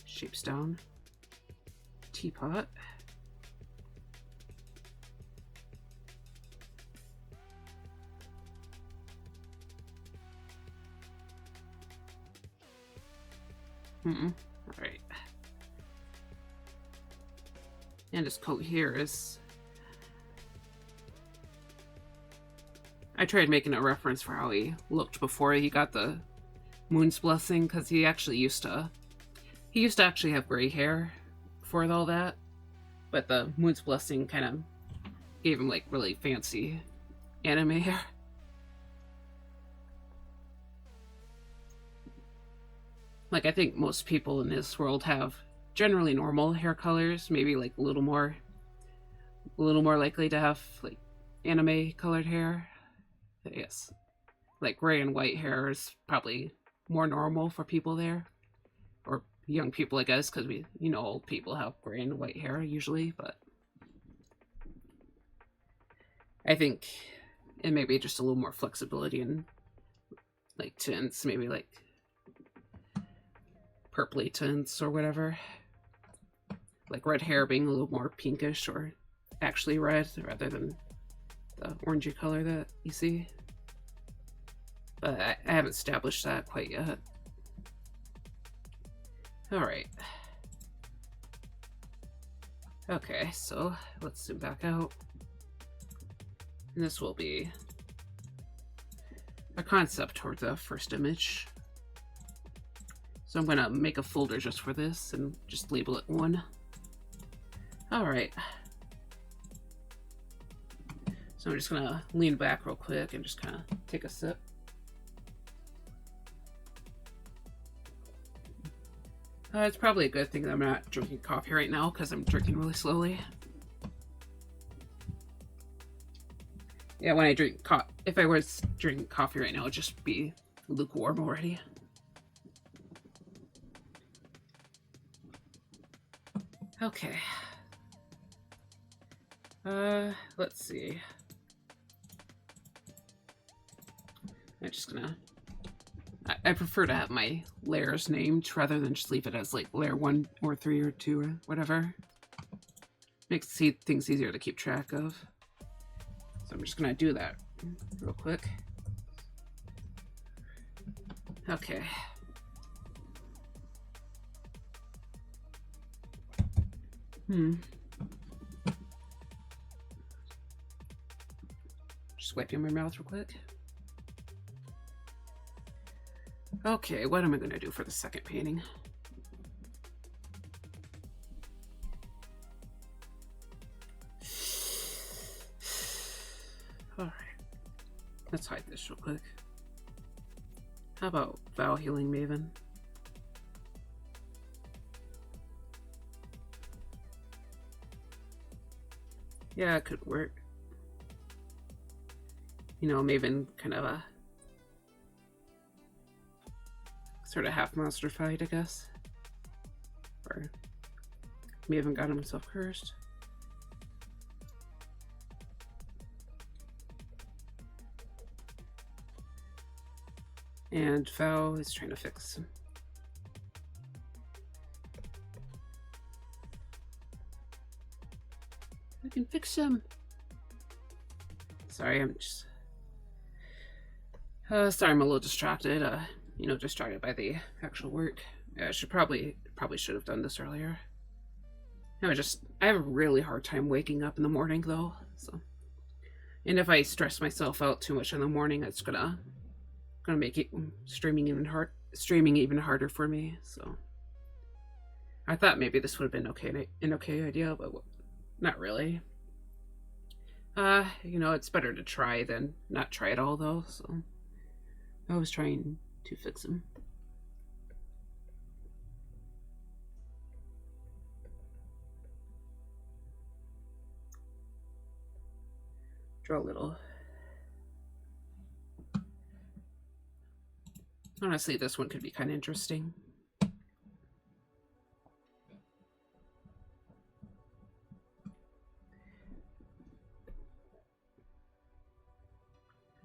S1: shapes down. Teapot. All right. And his coat here is... I tried making a reference for how he looked before he got the Moon's Blessing, because he used to actually have gray hair before all that, but the Moon's Blessing kind of gave him like really fancy anime hair. Like, I think most people in this world have generally normal hair colors, maybe like a little more likely to have like anime colored hair. Yes, like gray and white hair is probably more normal for people there, or young people, I guess, because old people have gray and white hair usually, but I think it may be just a little more flexibility in like tints, maybe like purpley tints or whatever, like red hair being a little more pinkish or actually red rather than the orangey color that you see. But I haven't established that quite yet. Alright. Okay, so let's zoom back out. And this will be a concept toward the first image. So I'm gonna make a folder just for this and just label it 1. Alright. So I'm just gonna lean back real quick and just kind of take a sip. It's probably a good thing that I'm not drinking coffee right now because I'm drinking really slowly. Yeah, when I drink if I was drinking coffee right now, it'd just be lukewarm already. Okay. Let's see. I'm just gonna... I prefer to have my layers named rather than just leave it as like layer 1 or 3 or 2 or whatever. Makes things easier to keep track of. So I'm just gonna do that real quick. Okay. Just wiping my mouth real quick. Okay, what am I going to do for the second painting? Alright. Let's hide this real quick. How about Vow Healing Maven? Yeah, it could work. Maven kind of a sort of half monster fight, I guess. Or Maven got himself cursed. And Vow is trying to fix him. I can fix him. Sorry, I'm just... sorry, I'm a little distracted. Distracted by the actual work. I probably should have done this earlier. I have a really hard time waking up in the morning, though, so... And if I stress myself out too much in the morning, it's gonna make it streaming even harder for me. So I thought maybe this would have been an okay idea, but not really. It's better to try than not try at all, though. So I was trying to fix him. Draw a little. Honestly, this one could be kind of interesting.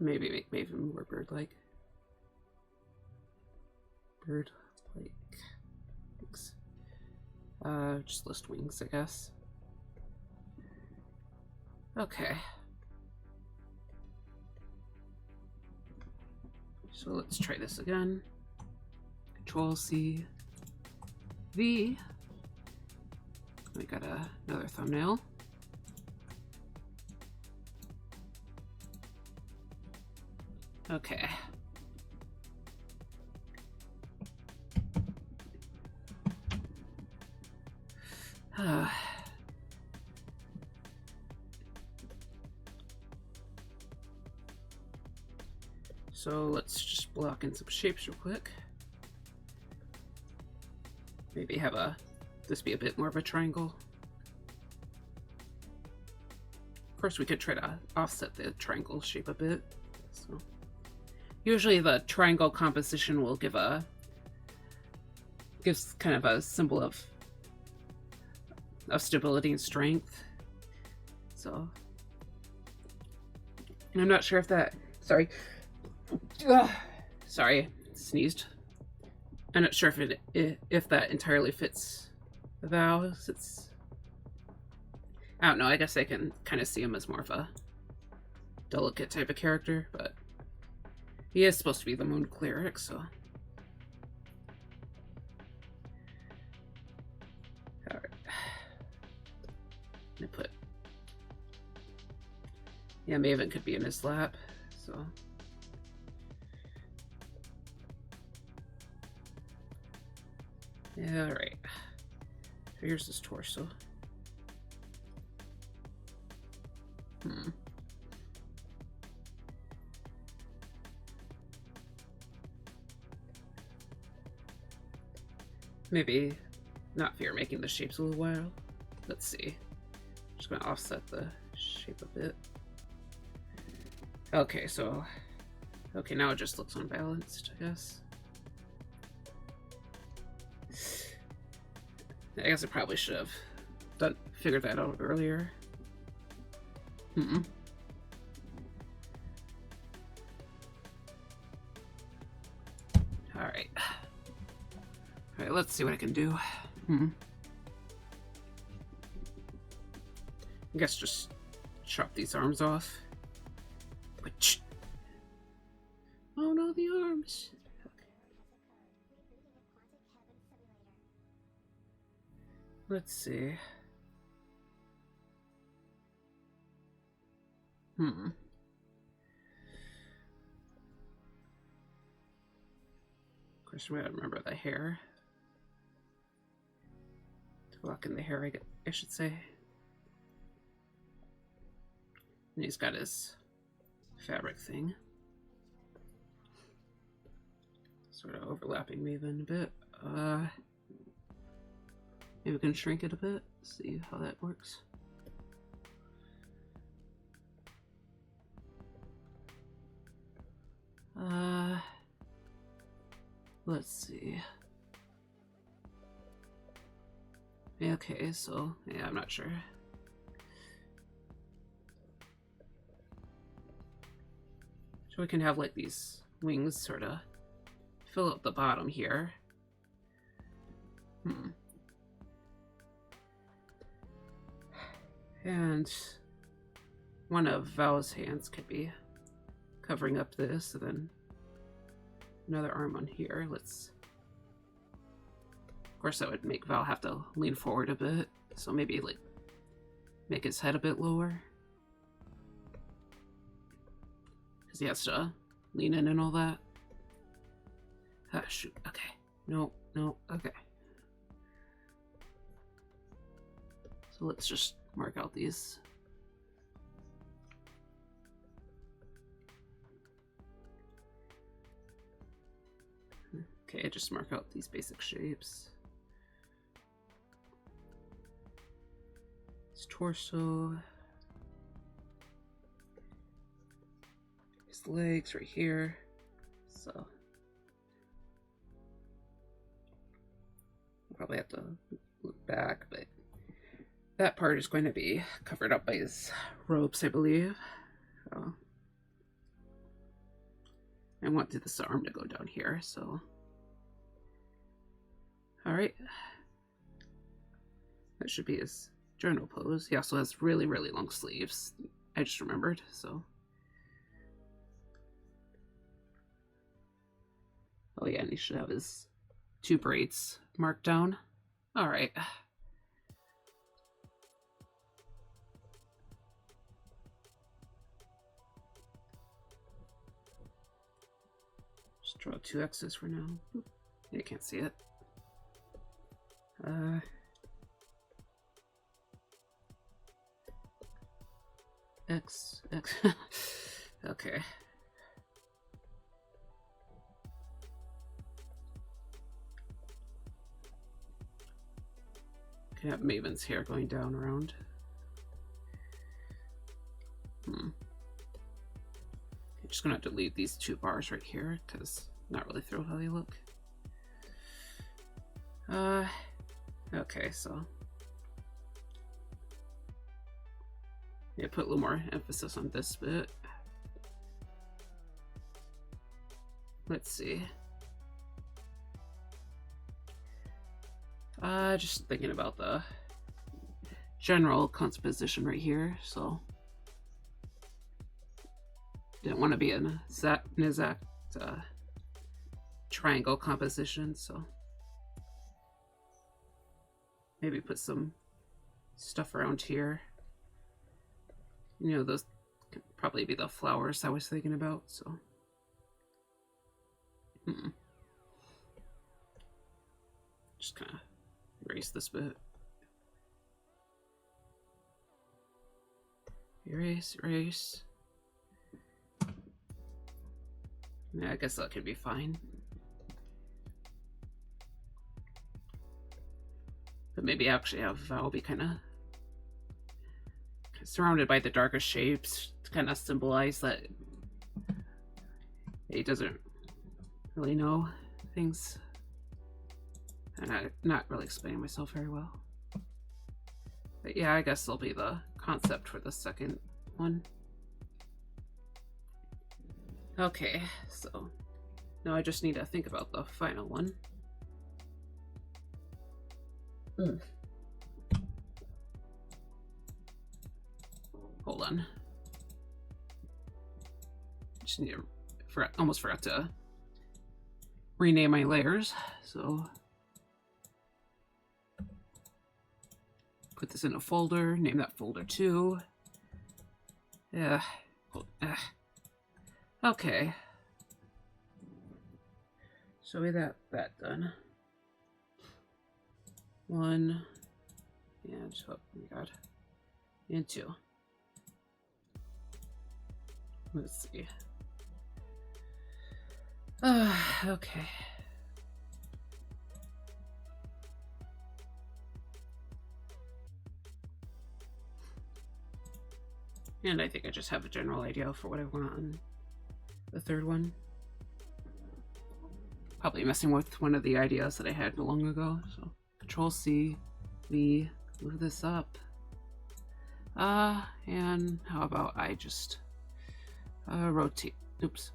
S1: Maybe make Maven more bird-like. Bird-like. Just list wings, I guess. Okay. So let's try this again. Control-C, V. We got another thumbnail. Okay. So let's just block in some shapes real quick. Maybe have this be a bit more of a triangle. Of course, we could try to offset the triangle shape a bit. So usually the triangle composition will gives kind of a symbol of stability and strength. So, and I'm not sure if that, sorry, sneezed. I'm not sure if that entirely fits the vows. I don't know, I guess I can kind of see him as more of a delicate type of character, but he is supposed to be the moon cleric, so. Alright. Yeah, Maven could be in his lap, so. Yeah, alright. Here's his torso. Maybe not fear making the shapes a little while. Let's see. Just gonna offset the shape a bit. Okay, so now it just looks unbalanced, I guess. I guess I probably should have figured that out earlier. Alright. Alright, let's see what I can do. I guess just chop these arms off. Oh no, the arms. Okay. Let's see. Of course, we gotta remember the hair. To block in the hair, I should say. And he's got his fabric thing. Sort of overlapping Maven a bit. Maybe we can shrink it a bit, see how that works. Let's see. Okay, so yeah, I'm not sure. So we can have like these wings sort of fill up the bottom here. And one of Val's hands could be covering up this, and then another arm on here. Let's... Of course, that would make Val have to lean forward a bit, so maybe, like, make his head a bit lower. Because he has to lean in and all that. Ah, shoot. Okay. No, no, okay. So let's just mark out these. Okay, just mark out these basic shapes. His torso. His legs right here. So I'll probably have to look back, but that part is going to be covered up by his ropes, I believe. So I want this arm to go down here, so alright. That should be his journal pose. He also has really, really long sleeves. I just remembered, so. Oh yeah, and he should have his 2 braids marked down. Alright. Just draw 2 X's for now. Yeah, I can't see it. X. Okay. Can have Maven's hair going down around. I'm just gonna have to leave these 2 bars right here because not really thrilled how they look. Okay, so yeah, put a little more emphasis on this bit. Let's see. Just thinking about the general composition right here, so didn't want to be an exact triangle composition, so maybe put some stuff around here. You know, those could probably be the flowers I was thinking about, so. Just kind of erase this bit. Erase, erase. Yeah, I guess that could be fine. But maybe actually have Val be kind of surrounded by the darker shapes to kind of symbolize that he doesn't really know things. And I'm not really explaining myself very well. But yeah, I guess it'll be the concept for the second one. Okay, so now I just need to think about the final one. Hold on. Just need to, almost forgot to rename my layers, so put this in a folder, name that folder 2. Yeah. Okay. So we got that done. 1 and oh my god. And 2. Let's see. Okay. And I think I just have a general idea for what I want on the third one. Probably messing with one of the ideas that I had long ago. So Control C, V, move this up. And how about I just rotate. Oops.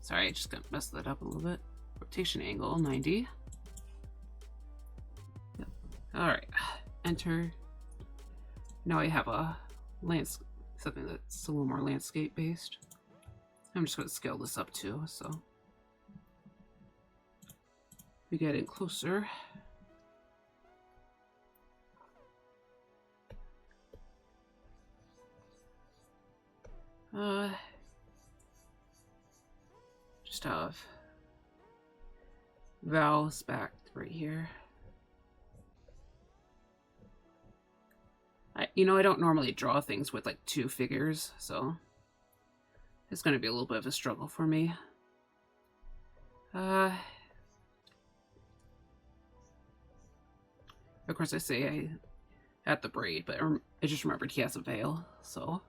S1: Sorry, I just got messed that up a little bit. Rotation angle 90. Yep. All right. Enter. Now I have a something that's a little more landscape based. I'm just going to scale this up too, so we get in closer. Just have vowels back right here. I don't normally draw things with like 2 figures, so it's going to be a little bit of a struggle for me. Of course, I say I had the braid, but I just remembered he has a veil, so.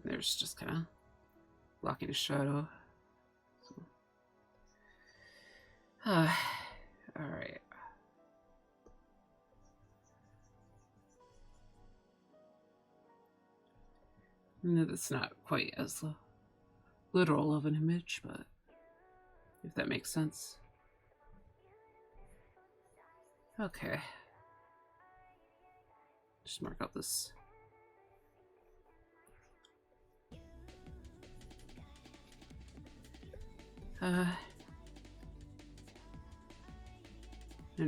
S1: There's just kind of blocking his shadow. So. All right. No, that's not quite as literal of an image, but if that makes sense. Okay. Just mark out this. I'm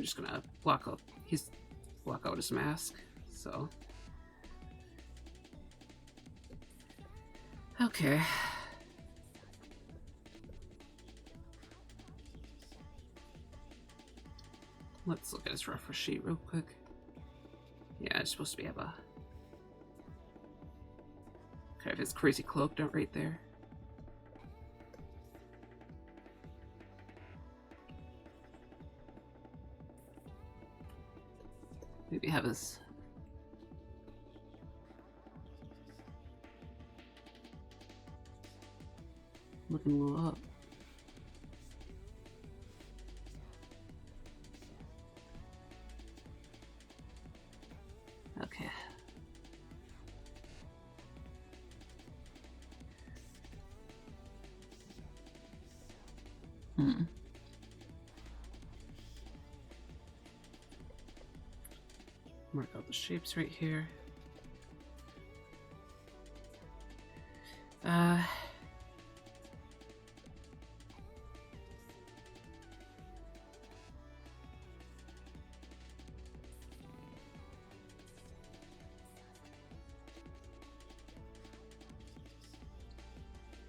S1: just gonna block out his mask. So okay. Let's look at his reference sheet real quick. Yeah, it's supposed to be have a kind of his crazy cloak down right there. Maybe have his looking a little up. Okay. Mark out the shapes right here.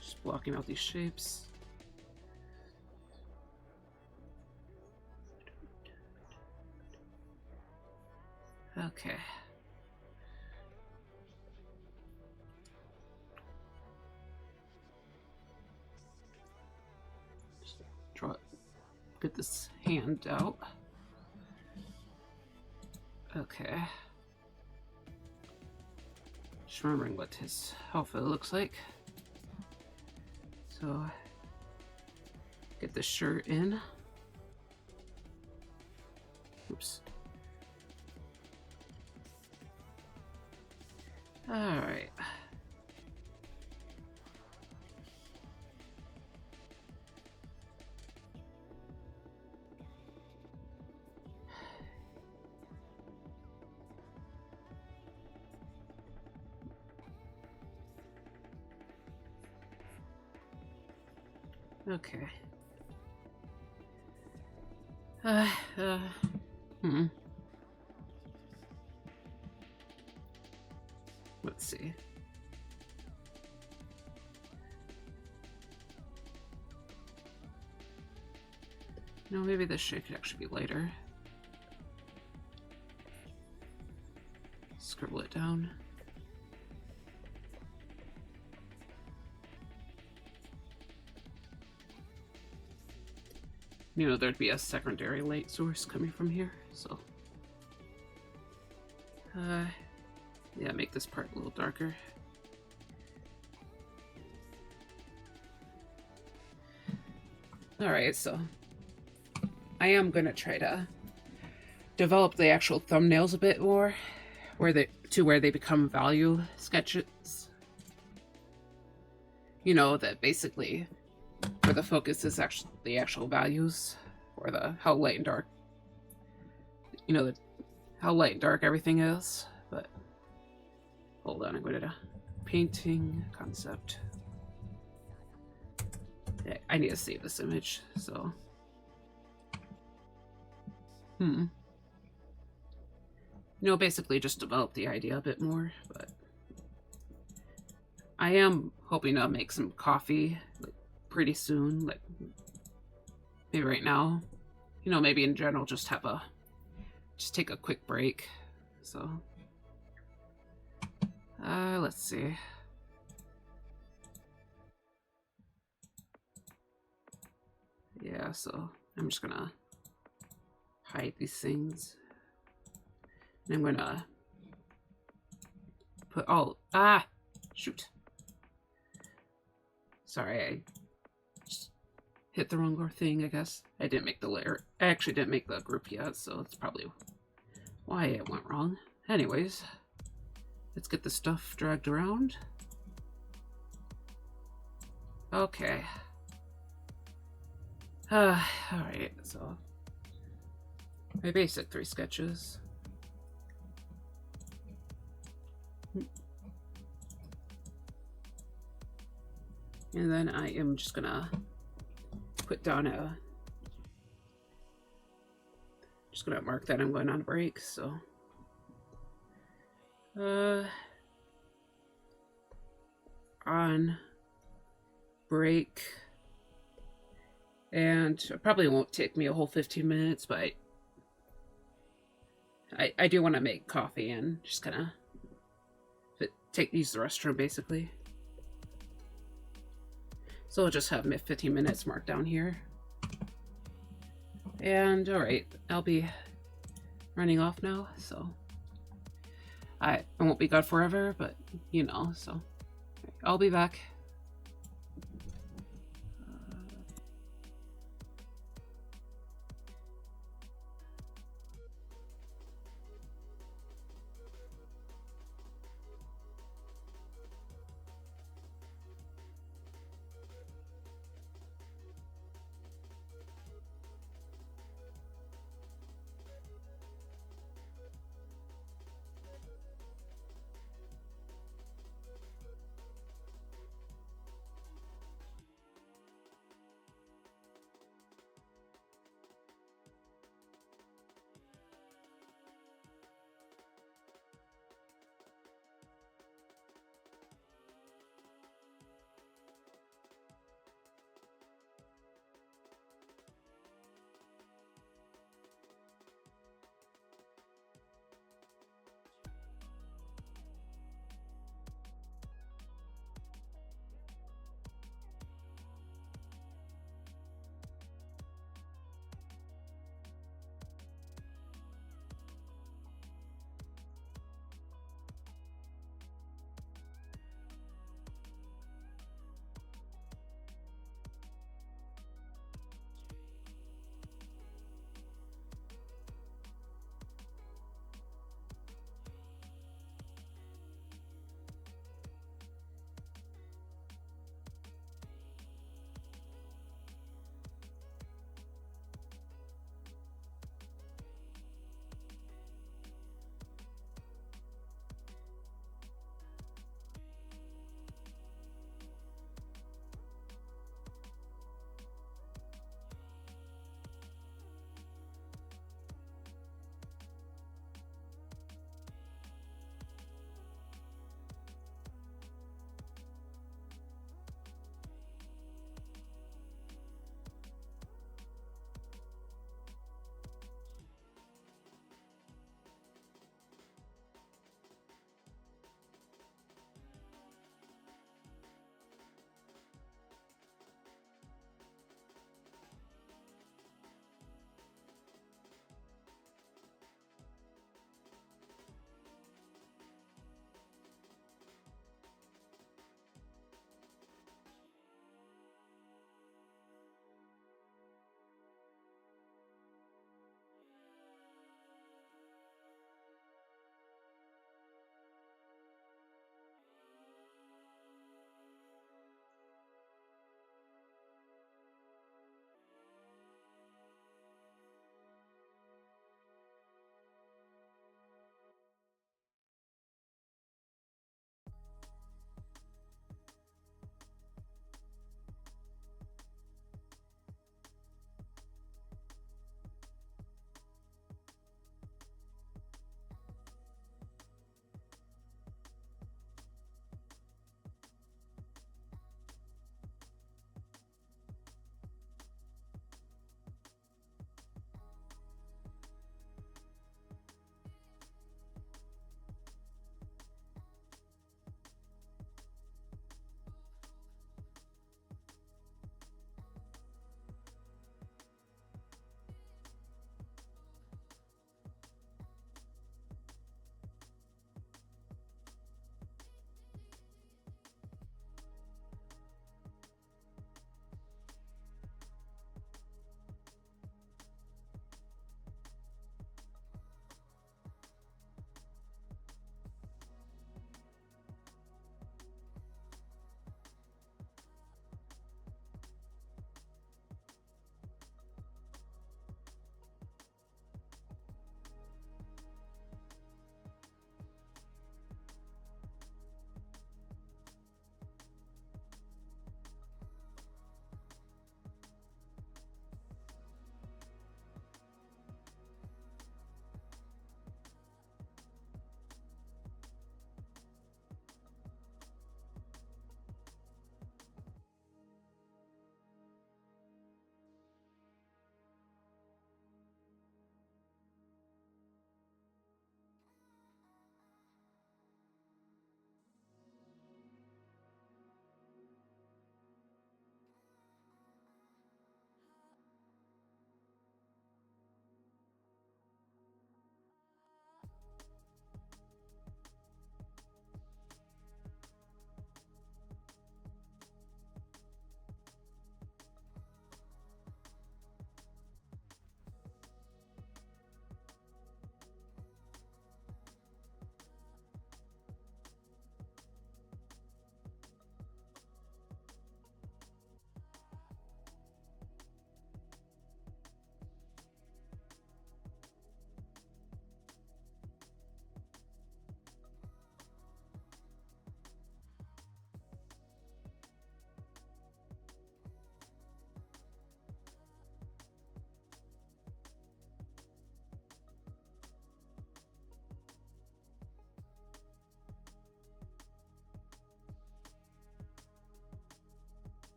S1: Just blocking out these shapes. Okay. Just get this hand out. Okay. Just remembering what his outfit looks like. So, get this shirt in. Oops. All right. Okay. Let's see. No, maybe this shade could actually be lighter. Scribble it down. You know, there'd be a secondary light source coming from here, so. Yeah, make this part a little darker. Alright, so I am gonna try to develop the actual thumbnails a bit more, where they become value sketches. You know, that basically where the focus is actually the actual values, or the how light and dark, you know, how light and dark everything is. But hold on, I'm going to painting concept. Yeah, I need to save this image, so. You know, basically just develop the idea a bit more, but I am hoping to make some coffee like pretty soon, like maybe right now. You know, maybe in general just take a quick break. So let's see. Yeah, so I'm just gonna hide these things. And I'm gonna put all shoot. Sorry, I just hit the wrong thing, I guess. I didn't make the layer. I actually didn't make the group yet, so that's probably why it went wrong. Anyways, let's get the stuff dragged around. Okay. Alright, so my basic 3 sketches. And then I am just gonna put down just gonna mark that I'm going on a break, so. On break. And it probably won't take me a whole 15 minutes, but I do want to make coffee and just kind of use the restroom basically. So I'll just have 15 minutes marked down here. And alright, I'll be running off now, so I won't be gone forever, but you know, so I'll be back.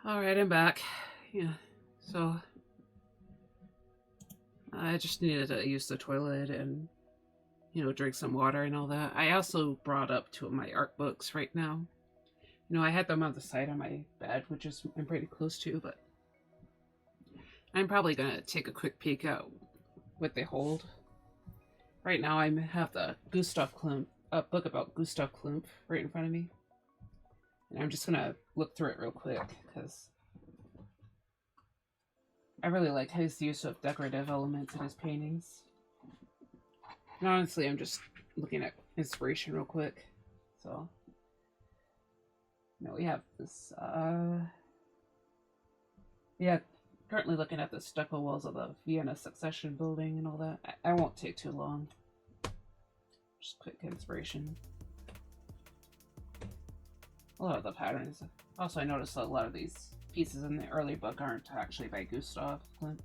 S1: Alright, I'm back. Yeah, so I just needed to use the toilet and, drink some water and all that. I also brought up two of my art books right now. I had them on the side of my bed, which is I'm pretty close to, but I'm probably gonna take a quick peek at what they hold. Right now, I have the Gustav Klimt book about Gustav Klimt right in front of me, and I'm just gonna look through it real quick because I really like his use of decorative elements in his paintings. And honestly, I'm just looking at inspiration real quick. So, we have this. Currently looking at the stucco walls of the Vienna Succession building and all that. I won't take too long. Just quick inspiration. A lot of the patterns. Also, I noticed a lot of these pieces in the early book aren't actually by Gustav Klimt.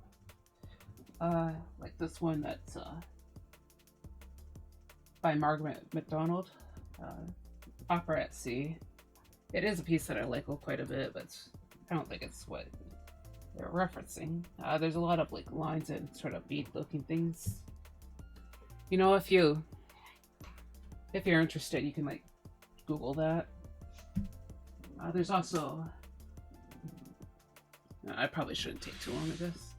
S1: Like this one that's by Margaret MacDonald, Opera at Sea. It is a piece that I like quite a bit, but I don't think it's what they're referencing. There's a lot of like lines and sort of bead-looking things. If you're interested, you can like Google that. There's also. I probably shouldn't take too long at this.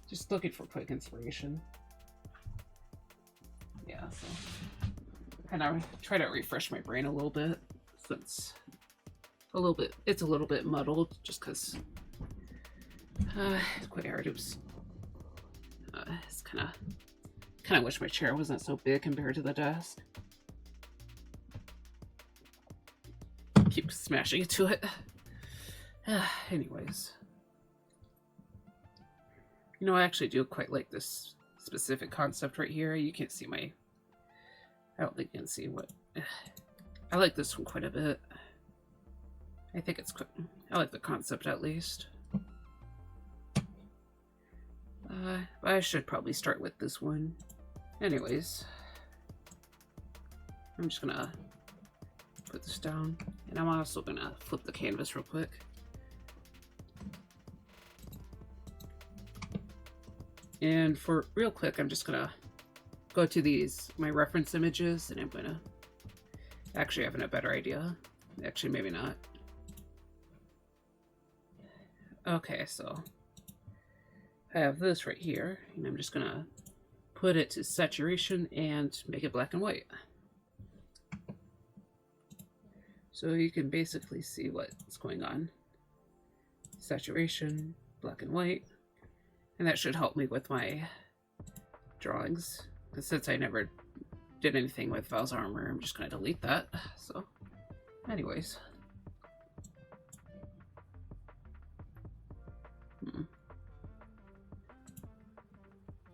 S1: Just looking for quick inspiration. Yeah, so kind of try to refresh my brain a little bit since it's a little bit muddled just because it's quite hard. Oops. It's kind of wish my chair wasn't so big compared to the desk. Keep smashing into it. Anyways. I actually do quite like this specific concept right here. You can't see I don't think you can see what... I like this one quite a bit. I think it's... I like the concept at least. I should probably start with this one. Anyways. I'm just gonna put this down. And I'm also gonna flip the canvas real quick. And for real quick, I'm just gonna go to my reference images, and I'm gonna actually having a better idea. Actually, maybe not. Okay, so I have this right here, and I'm just gonna put it to saturation and make it black and white. So you can basically see what's going on. Saturation, black and white. And that should help me with my drawings. Because since I never did anything with Val's armor, I'm just going to delete that. So, anyways.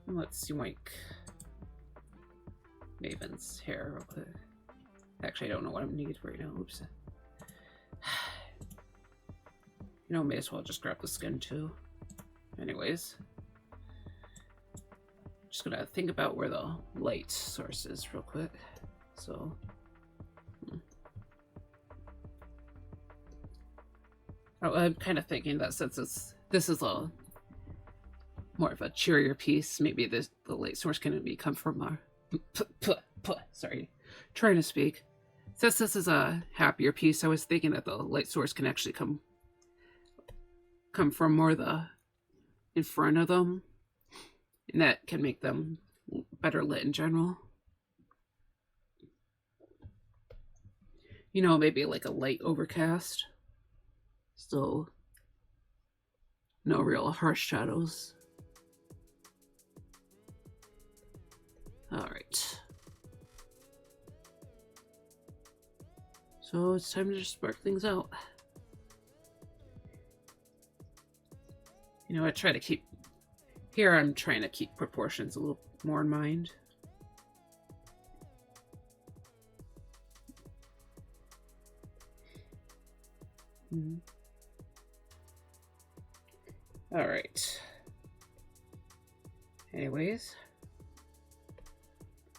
S1: Let's see Mike Maven's hair real quick. Actually, I don't know what I need right now. Oops. May as well just grab the skin too. Anyways. Just gonna think about where the light source is real quick. So. I'm kind of thinking that since this is a more of a cheerier piece, maybe the light source can come from sorry, trying to speak. Since this is a happier piece, I was thinking that the light source can actually come from more in front of them, and that can make them better lit in general. Maybe like a light overcast, so no real harsh shadows. All right. So it's time to just spark things out. I'm trying to keep proportions a little more in mind. All right. Anyways.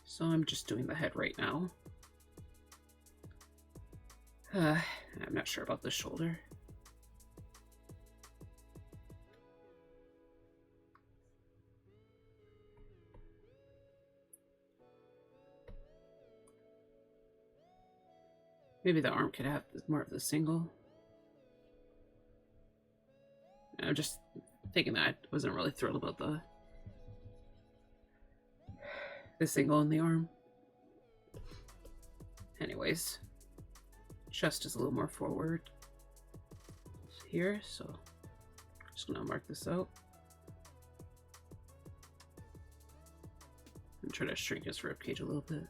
S1: So I'm just doing the head right now. I'm not sure about the shoulder. Maybe the arm could have more of the single. I'm just thinking that I wasn't really thrilled about the single in the arm. Anyways, chest is a little more forward here, so I'm just gonna mark this out and try to shrink his ribcage a little bit.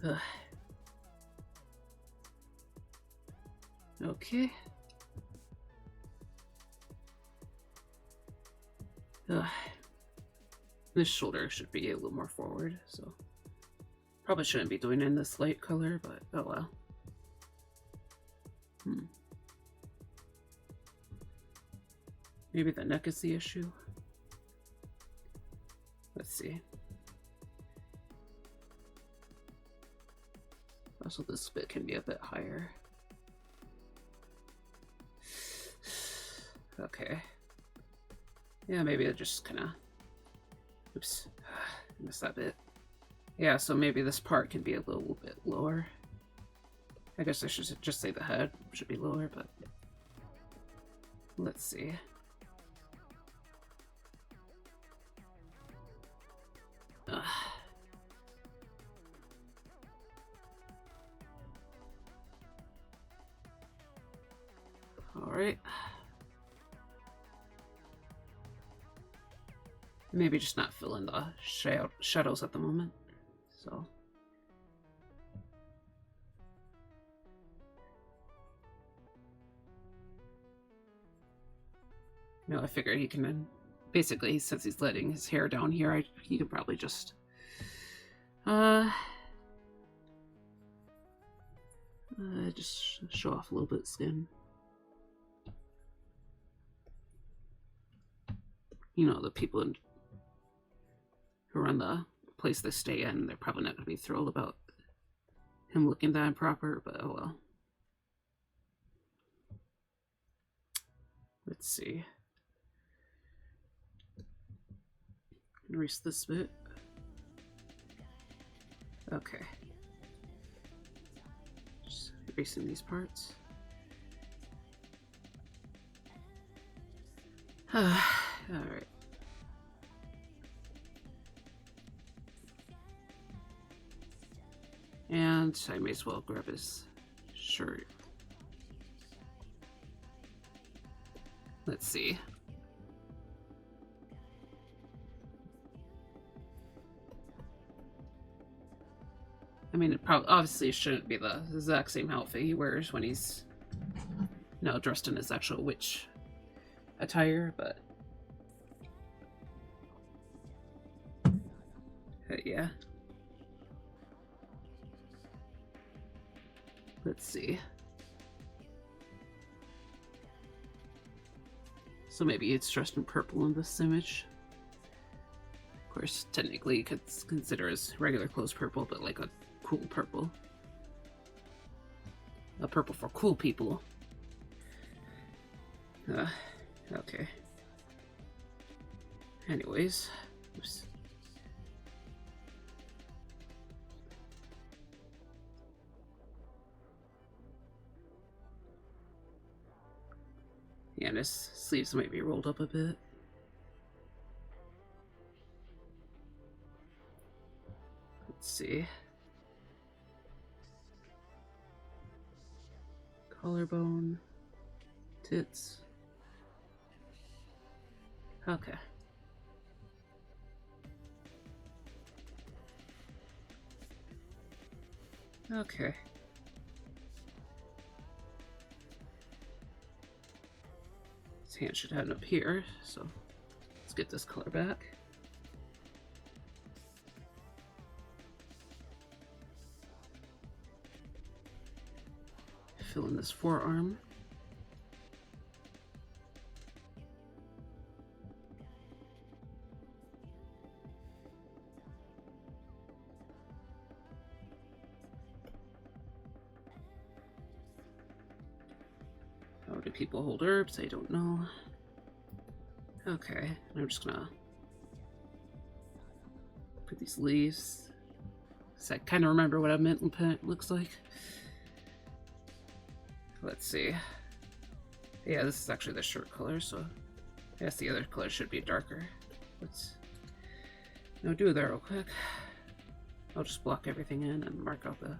S1: Ugh. Okay. Ugh. This shoulder should be a little more forward, so probably shouldn't be doing it in this light color, but oh well. Maybe the neck is the issue. Let's see. Also, this bit can be a bit higher. Okay. Yeah, maybe I just kind of... Oops. Missed that bit. Yeah, so maybe this part can be a little bit lower. I guess I should just say the head should be lower, but... Let's see. Alright. Maybe just not fill in the shadows at the moment. So. No, I figured he can, basically, since he's letting his hair down here, he could probably just, just show off a little bit of skin. You know, the people who run the place they stay in, they're probably not going to be thrilled about him looking that improper, but oh well. Let's see. Erase this bit. Okay. Just erasing these parts. Alright. And I may as well grab his shirt. Let's see. I mean, it obviously shouldn't be the exact same outfit he wears when he's, you know, dressed in his actual witch attire, but yeah. Let's see. So maybe it's dressed in purple in this image. Of course, technically you could consider his regular clothes purple, but like a cool purple. A purple for cool people. Okay. Anyways. Oops. Yeah, and his sleeves might be rolled up a bit. Let's see. Collarbone. Tits. Okay. Okay. His hand should end up here, so let's get this color back. Fill in this forearm. How do people hold herbs? I don't know. Okay, I'm just gonna put these leaves So I kind of remember what a mint pant looks like. Let's see. Yeah, this is actually the shirt color, so I guess the other color should be darker. Let's do that real quick. I'll just block everything in and mark out the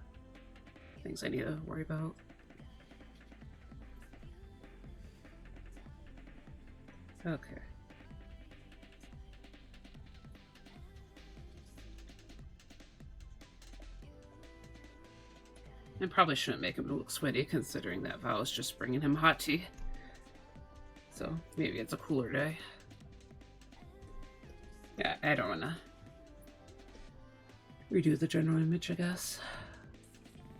S1: things I need to worry about. Okay. I probably shouldn't make him look sweaty considering that Val is just bringing him hot tea. So maybe it's a cooler day. Yeah, I don't want to redo the general image, I guess.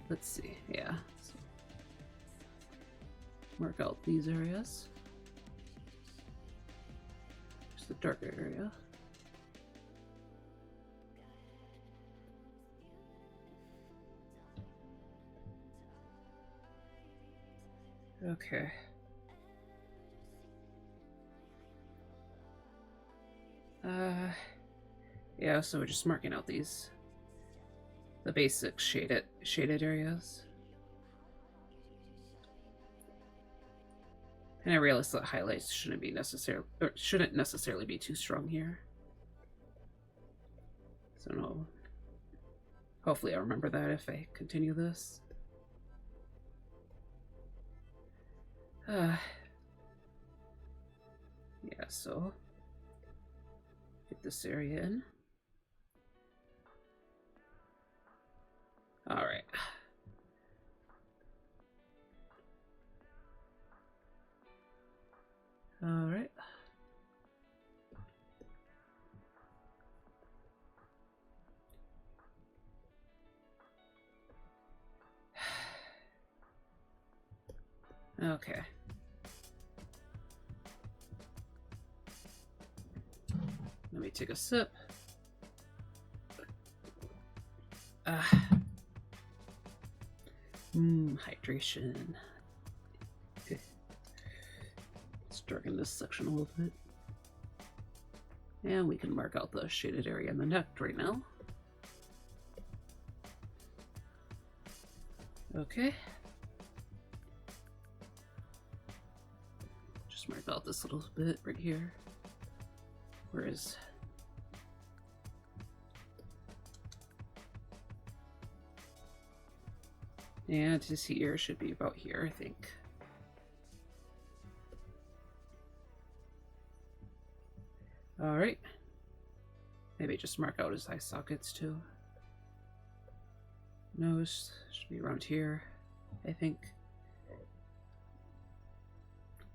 S1: Let's see, yeah. So mark out these areas. Just the darker area. Okay. Yeah, so we're just marking out the basic shaded areas. And I realized that highlights shouldn't necessarily be too strong here. So no. Hopefully I'll remember that if I continue this. Yeah, so get this area in. All right. All right. Okay. Let me take a sip. Hydration. Okay. Let's darken this section a little bit. And we can mark out the shaded area in the neck right now. Okay. Just mark out this little bit right here. Whereas and his ear should be about here, I think. All right. Maybe just mark out his eye sockets too. Nose should be around here, I think.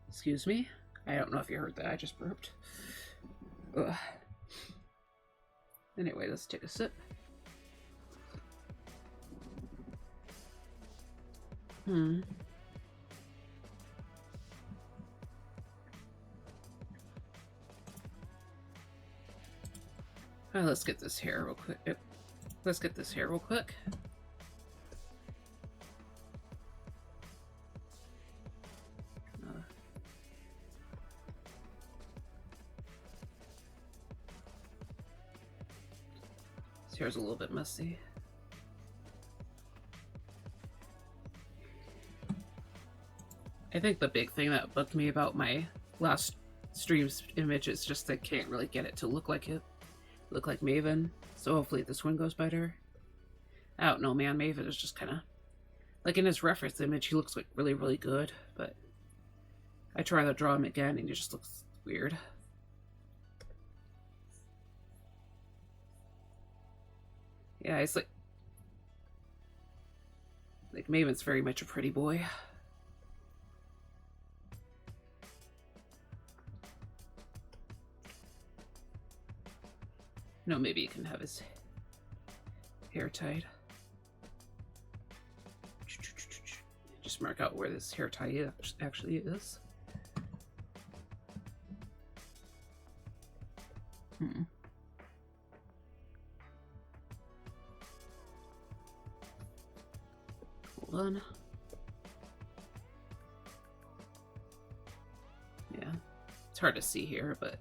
S1: Excuse me. I don't know if you heard that. I just burped. Ugh. Anyway, let's take a sip. Oh, let's get this hair real quick. Let's get this hair real quick. This hair's a little bit messy. I think the big thing that bugged me about my last stream's image is just I can't really get it to look like Maven. So hopefully this one goes better. I don't know, man. Maven is just kind of like in his reference image, he looks like really, really good, but I try to draw him again and he just looks weird. Yeah, it's like Maven's very much a pretty boy. No, maybe he can have his hair tied. Just mark out where this hair tie actually is. Hold on. Yeah, it's hard to see here, but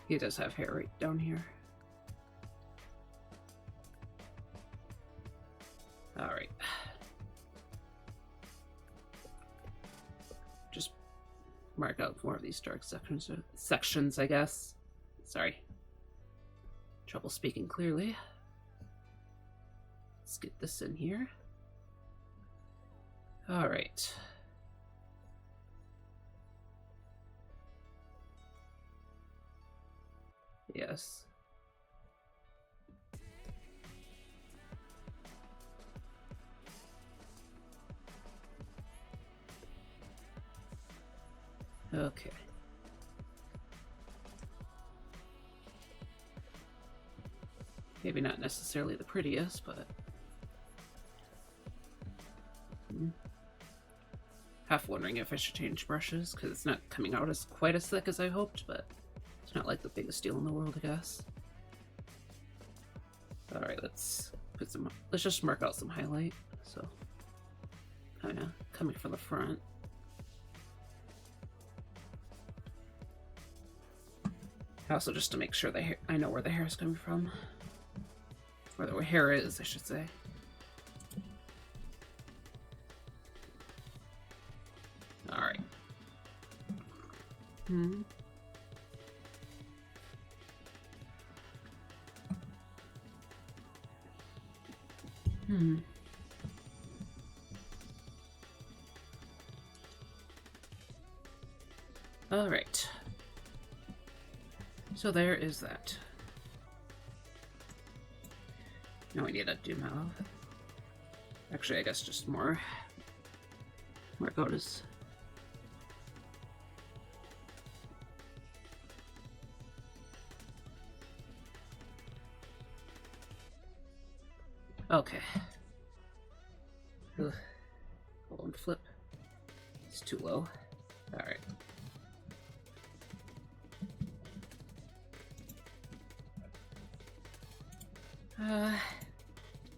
S1: he does have hair right down here. All right. Just mark out more of these dark sections, I guess. Sorry. Trouble speaking clearly. Let's get this in here. All right. Yes. Okay. Maybe not necessarily the prettiest, but half wondering if I should change brushes because it's not coming out as quite as thick as I hoped, but it's not like the biggest deal in the world, I guess. All right, let's just mark out some highlight. So kind of coming from the front. Also, just to make sure I know where the hair is coming from. Where the hair is, I should say. Alright. Alright. So there is that. Now we need a do mouth. Actually, I guess just more gotas. Okay. Ugh. Hold on, flip. It's too low. Alright.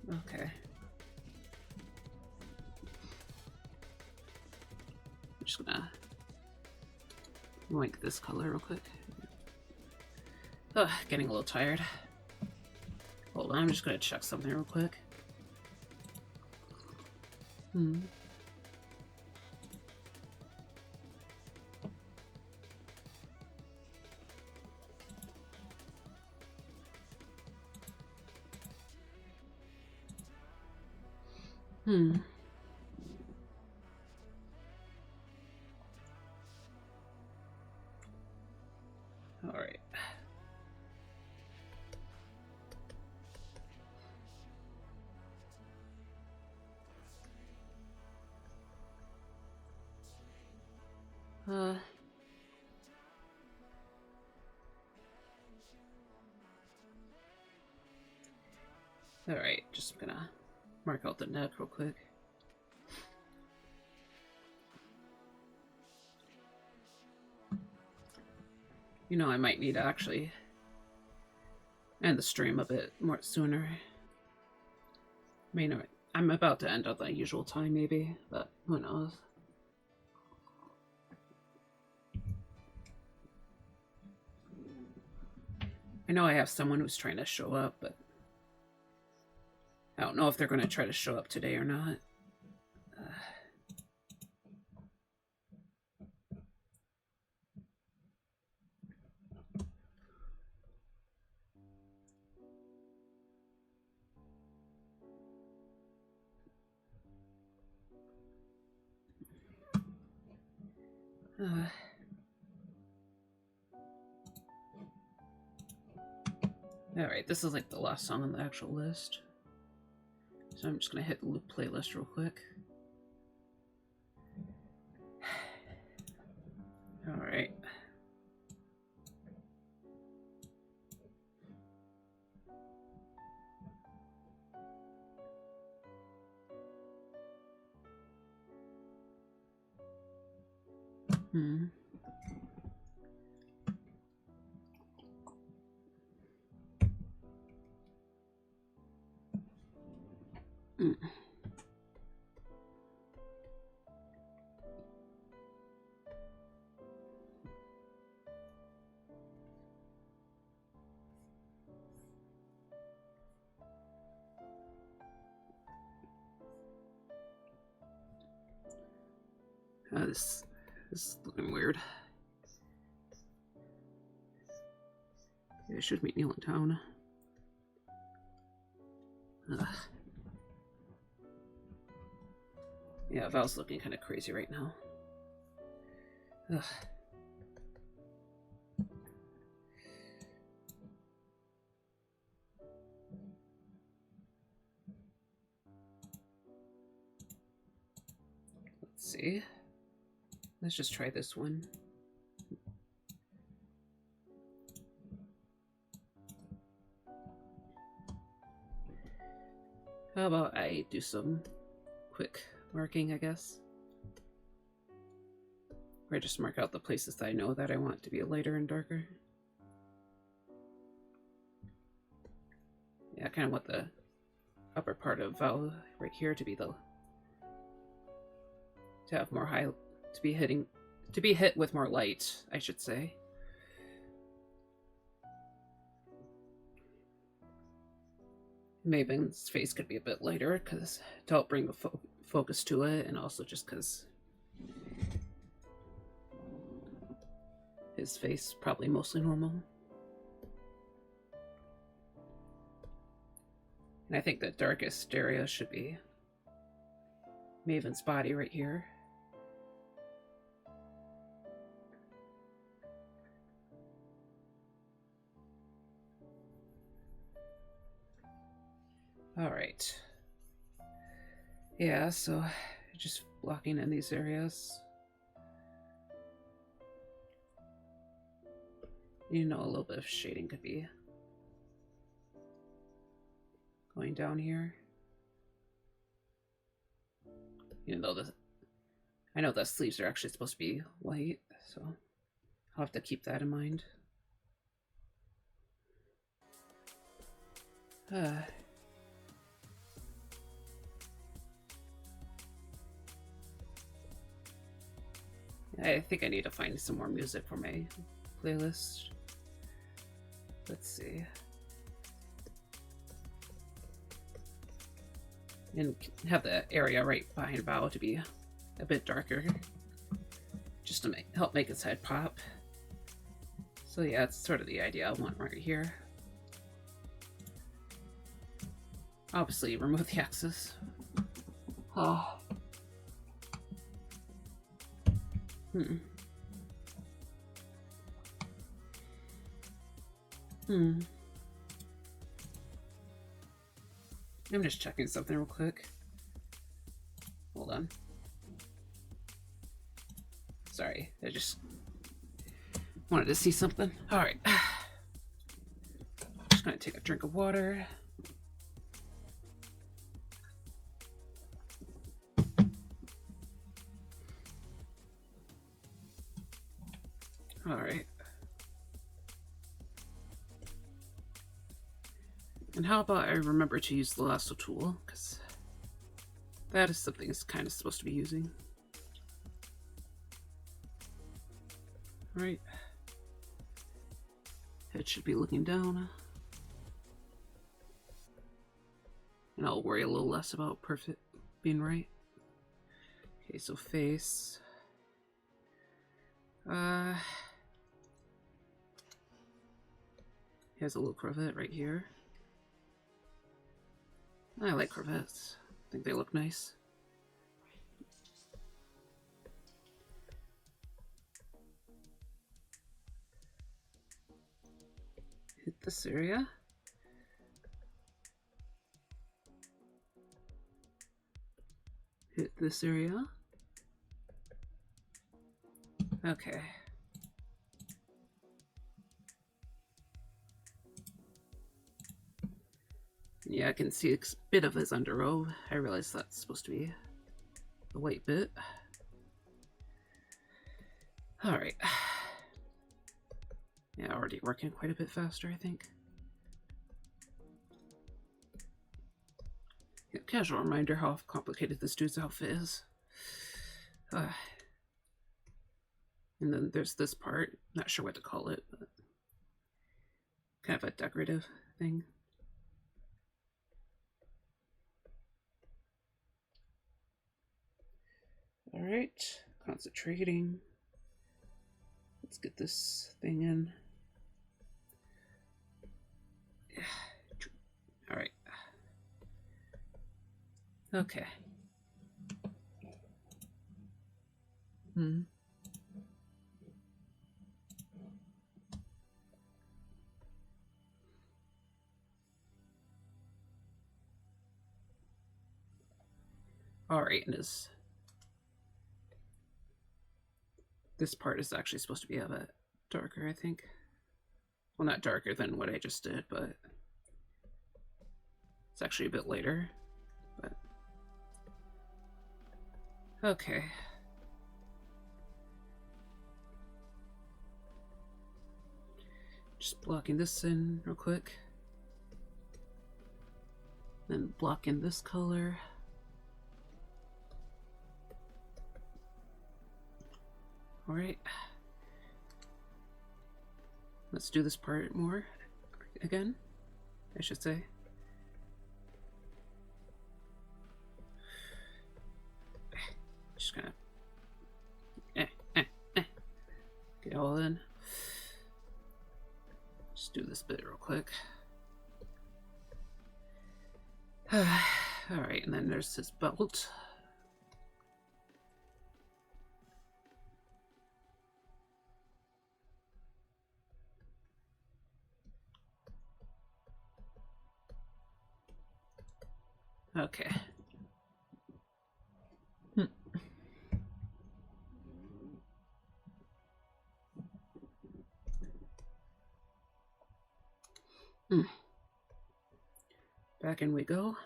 S1: Okay. I'm just gonna wank this color real quick. Ugh, getting a little tired. Hold on, I'm just gonna check something real quick. All right. All right, just gonna mark out the neck real quick. You know, I might need to actually end the stream a bit more sooner. I mean, I'm about to end at the usual time, maybe, but who knows? I know I have someone who's trying to show up, but I don't know if they're going to try to show up today or not. Alright, this is like the last song on the actual list. So I'm just going to hit the loop playlist real quick. Alright. this is looking weird. Yeah, I should meet Neil in town. Ugh. Yeah, Val's looking kind of crazy right now. Ugh. Let's see. Let's just try this one. How about I do some quick marking, I guess? Or I just mark out the places that I know that I want to be lighter and darker. Yeah, I kind of want the upper part of Val right here to be to have more high, to be hit with more light, I should say. Maven's face could be a bit lighter because to help bring the focus to it, and also just because his face probably mostly normal. And I think the darkest area should be Maven's body right here. All right. Yeah, so just blocking in these areas. You know, a little bit of shading could be going down here. Even though I know the sleeves are actually supposed to be white, so I'll have to keep that in mind. I think I need to find some more music for my playlist. Let's see. And have the area right behind Val to be a bit darker, just to help make its head pop. So yeah, it's sort of the idea I want right here. Obviously, remove the axis. Oh. I'm just checking something real quick. Hold on. Sorry, I just wanted to see something. All right. Just gonna take a drink of water. All right. And how about I remember to use the lasso tool, because that is something it's kind of supposed to be using. All right. Head should be looking down. And I'll worry a little less about perfect being right. Okay, so face. He has a little cravat right here. I like cravats. I think they look nice. Hit this area. Hit this area. Okay. Yeah, I can see a bit of his underrobe. I realize that's supposed to be the white bit. Alright. Yeah, already working quite a bit faster, I think. Yeah, casual reminder how complicated this dude's outfit is. And then there's this part. Not sure what to call it, but kind of a decorative thing. Alright, Concentrating. Let's get this thing in. All right. Okay. All right, and this part is actually supposed to be a bit darker, I think. Well, not darker than what I just did, but it's actually a bit lighter. But okay. Just blocking this in real quick. Then blocking this color. All right. Let's do this part more again, I should say. Just gonna get all in. Just do this bit real quick. All right, and then there's his belt. Okay. Back in we go.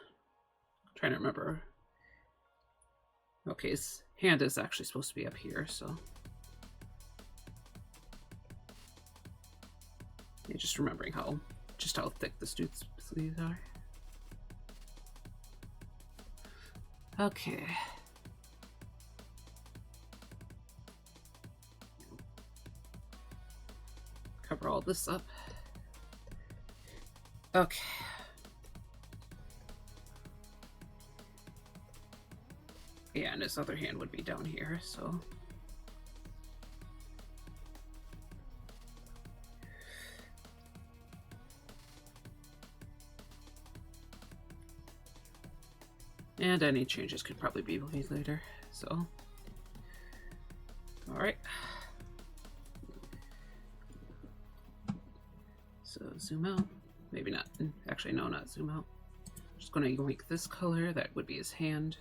S1: Trying to remember. Okay, his hand is actually supposed to be up here, so. Yeah, just remembering how thick this dude's sleeves are. Okay. Cover all this up. Okay. Yeah, and his other hand would be down here, so. And any changes could probably be made later, so. Alright. So zoom out. Maybe not. Actually, no, not zoom out. Just gonna yoink this color. That would be his hand.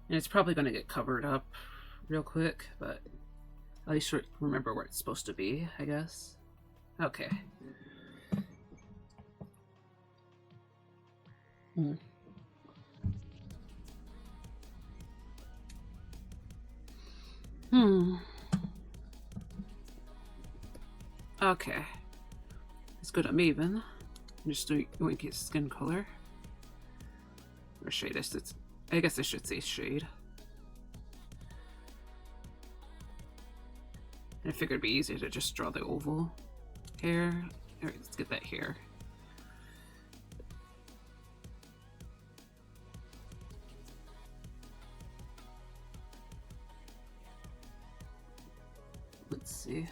S1: And it's probably gonna get covered up real quick, but at least remember where it's supposed to be, I guess. Okay. Okay. It's good I'm even. Just yoink his skin color. Or shade. I guess I should say shade. I figured it'd be easier to just draw the oval hair. Alright, let's get that hair. Let's see.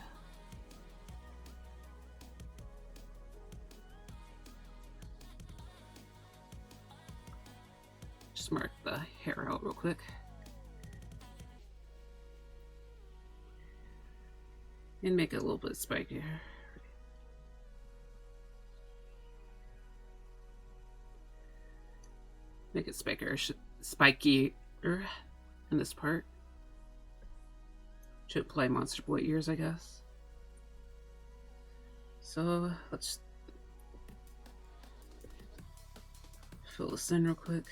S1: Just mark the hair out real quick. And make it a little bit spikier. Make it spikier in this part. To apply Monster Boy ears, I guess. So let's fill this in real quick.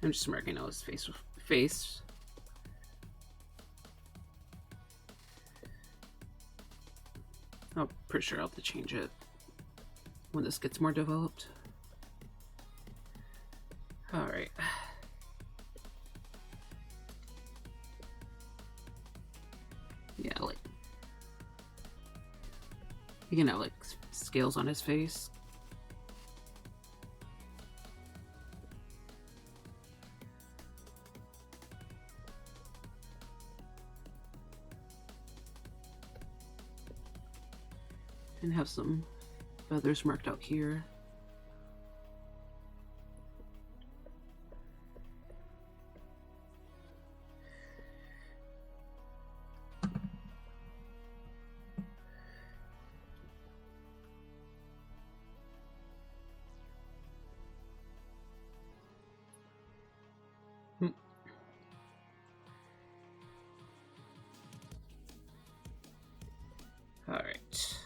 S1: I'm just marking out his face. I'm pretty sure I'll have to change it when this gets more developed. Alright. Yeah, like, you can have like scales on his face. And have some feathers marked out here. All right.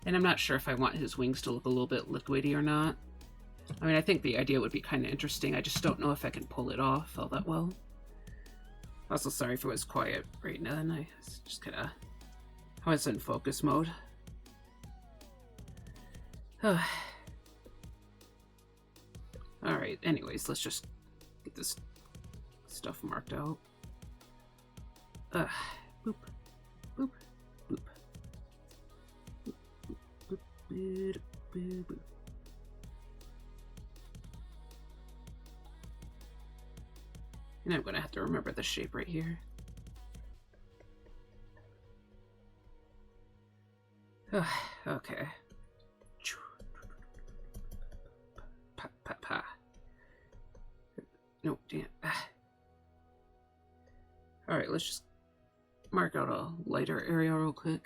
S1: And I'm not sure if I want his wings to look a little bit liquidy or not. I mean, I think the idea would be kind of interesting. I just don't know if I can pull it off all that well. Also, sorry if it was quiet right now. And I was just kind of... I was in focus mode. Alright, anyways, let's just get this stuff marked out. Boop. Boop. Boop. Boop. Boop. Boop. Boop. Boop. And I'm going to have to remember the shape right here. Okay. Pa, pa, pa. No, damn. Alright, let's just mark out a lighter area real quick.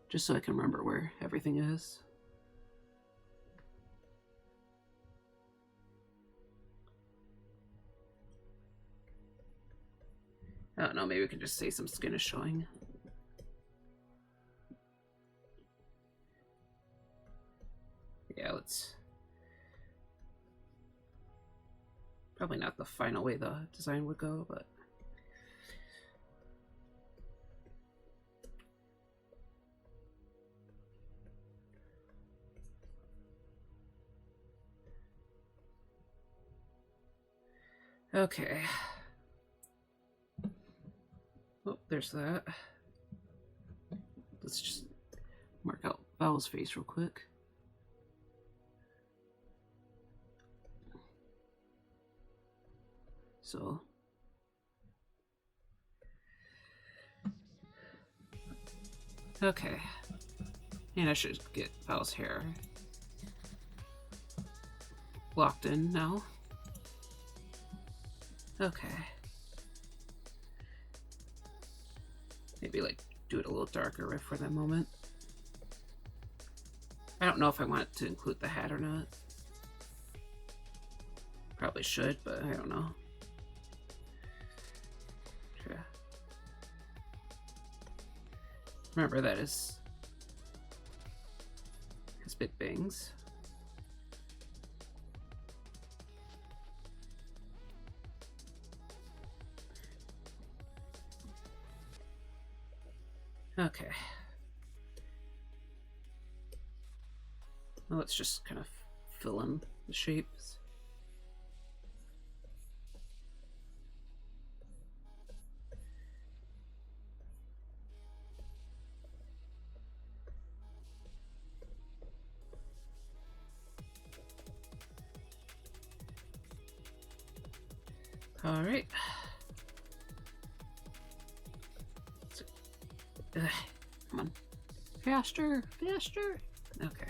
S1: Just so I can remember where everything is. I don't know, maybe we can just say some skin is showing. Yeah, let's... Probably not the final way the design would go, but... Okay. Oh, there's that. Let's just mark out Val's face real quick. So. Okay. And I should get Val's hair locked in now. Okay. Maybe like do it a little darker right for that moment. I don't know if I want to include the hat or not. Probably should, but I don't know. Yeah. Remember that is his big bangs. Okay. Well, let's just kind of fill in the shapes. All right. Come on. Faster, faster. Okay.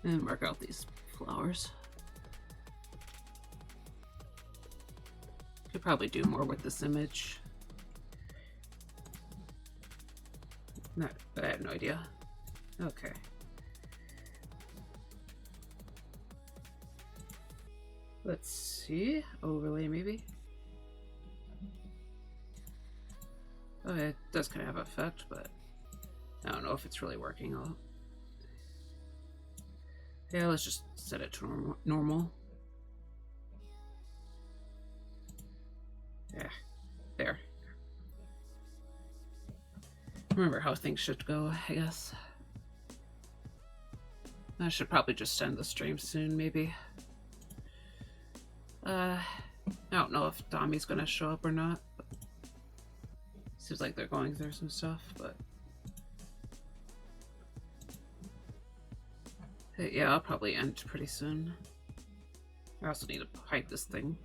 S1: And mark out these flowers. Could probably do more with this image. Not, but I have no idea. Okay. Let's see. Overlay, maybe. Oh, it does kind of have effect, but I don't know if it's really working out. Yeah, let's just set it to normal. Yeah, there. Remember how things should go, I guess. I should probably just end the stream soon, maybe. I don't know if Tommy's gonna show up or not. But seems like they're going through some stuff, but Yeah, I'll probably end pretty soon. I also need to hide this thing.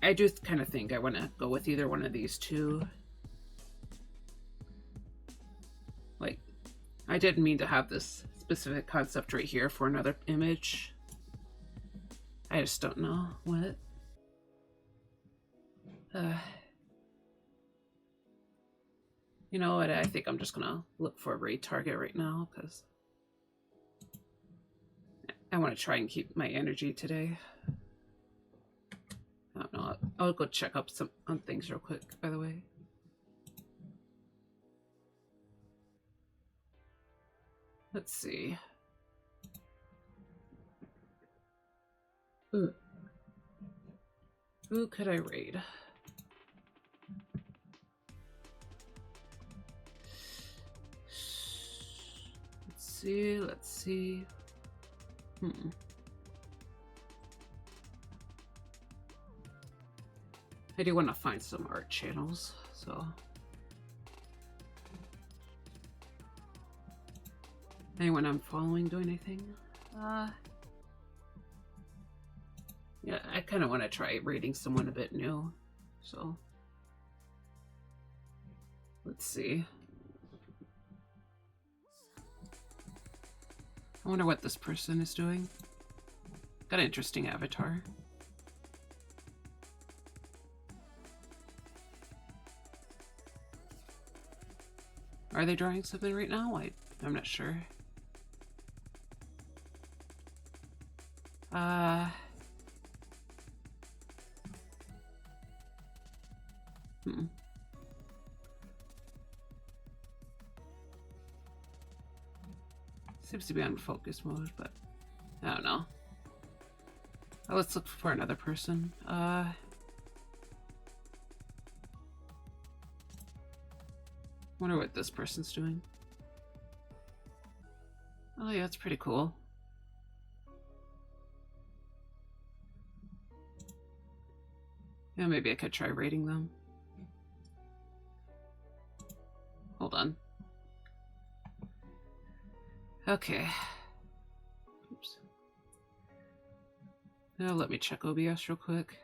S1: I do kind of think I want to go with either one of these two. Like, I didn't mean to have this specific concept right here for another image. I just don't know what. You know what? I think I'm just gonna look for a raid target right now because I want to try and keep my energy today. I don't know. I'll go check up some on things real quick, by the way. Let's see. Ooh. Who could I raid? Let's see. I do want to find some art channels, so. Anyone I'm following do anything? Yeah, I kind of want to try rating someone a bit new, so. Let's see. I wonder what this person is doing. Got an interesting avatar. Are they drawing something right now? I'm not sure. Seems to be on focus mode, but I don't know. Let's look for another person. Wonder what this person's doing. Oh yeah, it's pretty cool. Yeah, maybe I could try rating them. Hold on. Okay. Oops. Now let me check OBS real quick.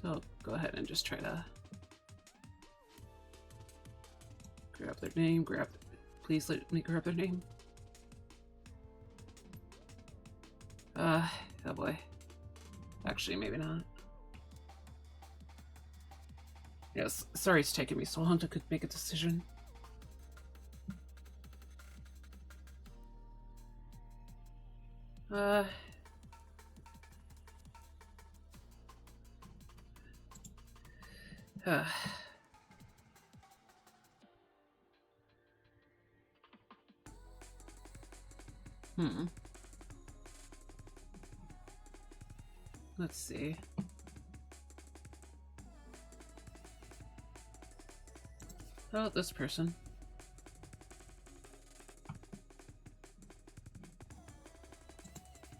S1: So go ahead and just try to grab their name, please let me grab their name. Oh boy. Actually, maybe not. Yes, sorry it's taking me so long to make a decision. Let's see. Oh, this person.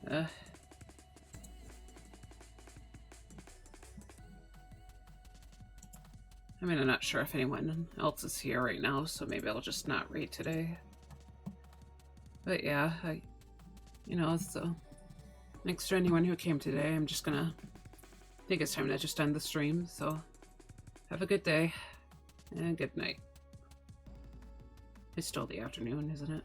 S1: I mean, I'm not sure if anyone else is here right now, so maybe I'll just not raid today. But yeah, you know, so thanks to anyone who came today. I'm just gonna think it's time to just end the stream, so have a good day and good night. It's still the afternoon, isn't it?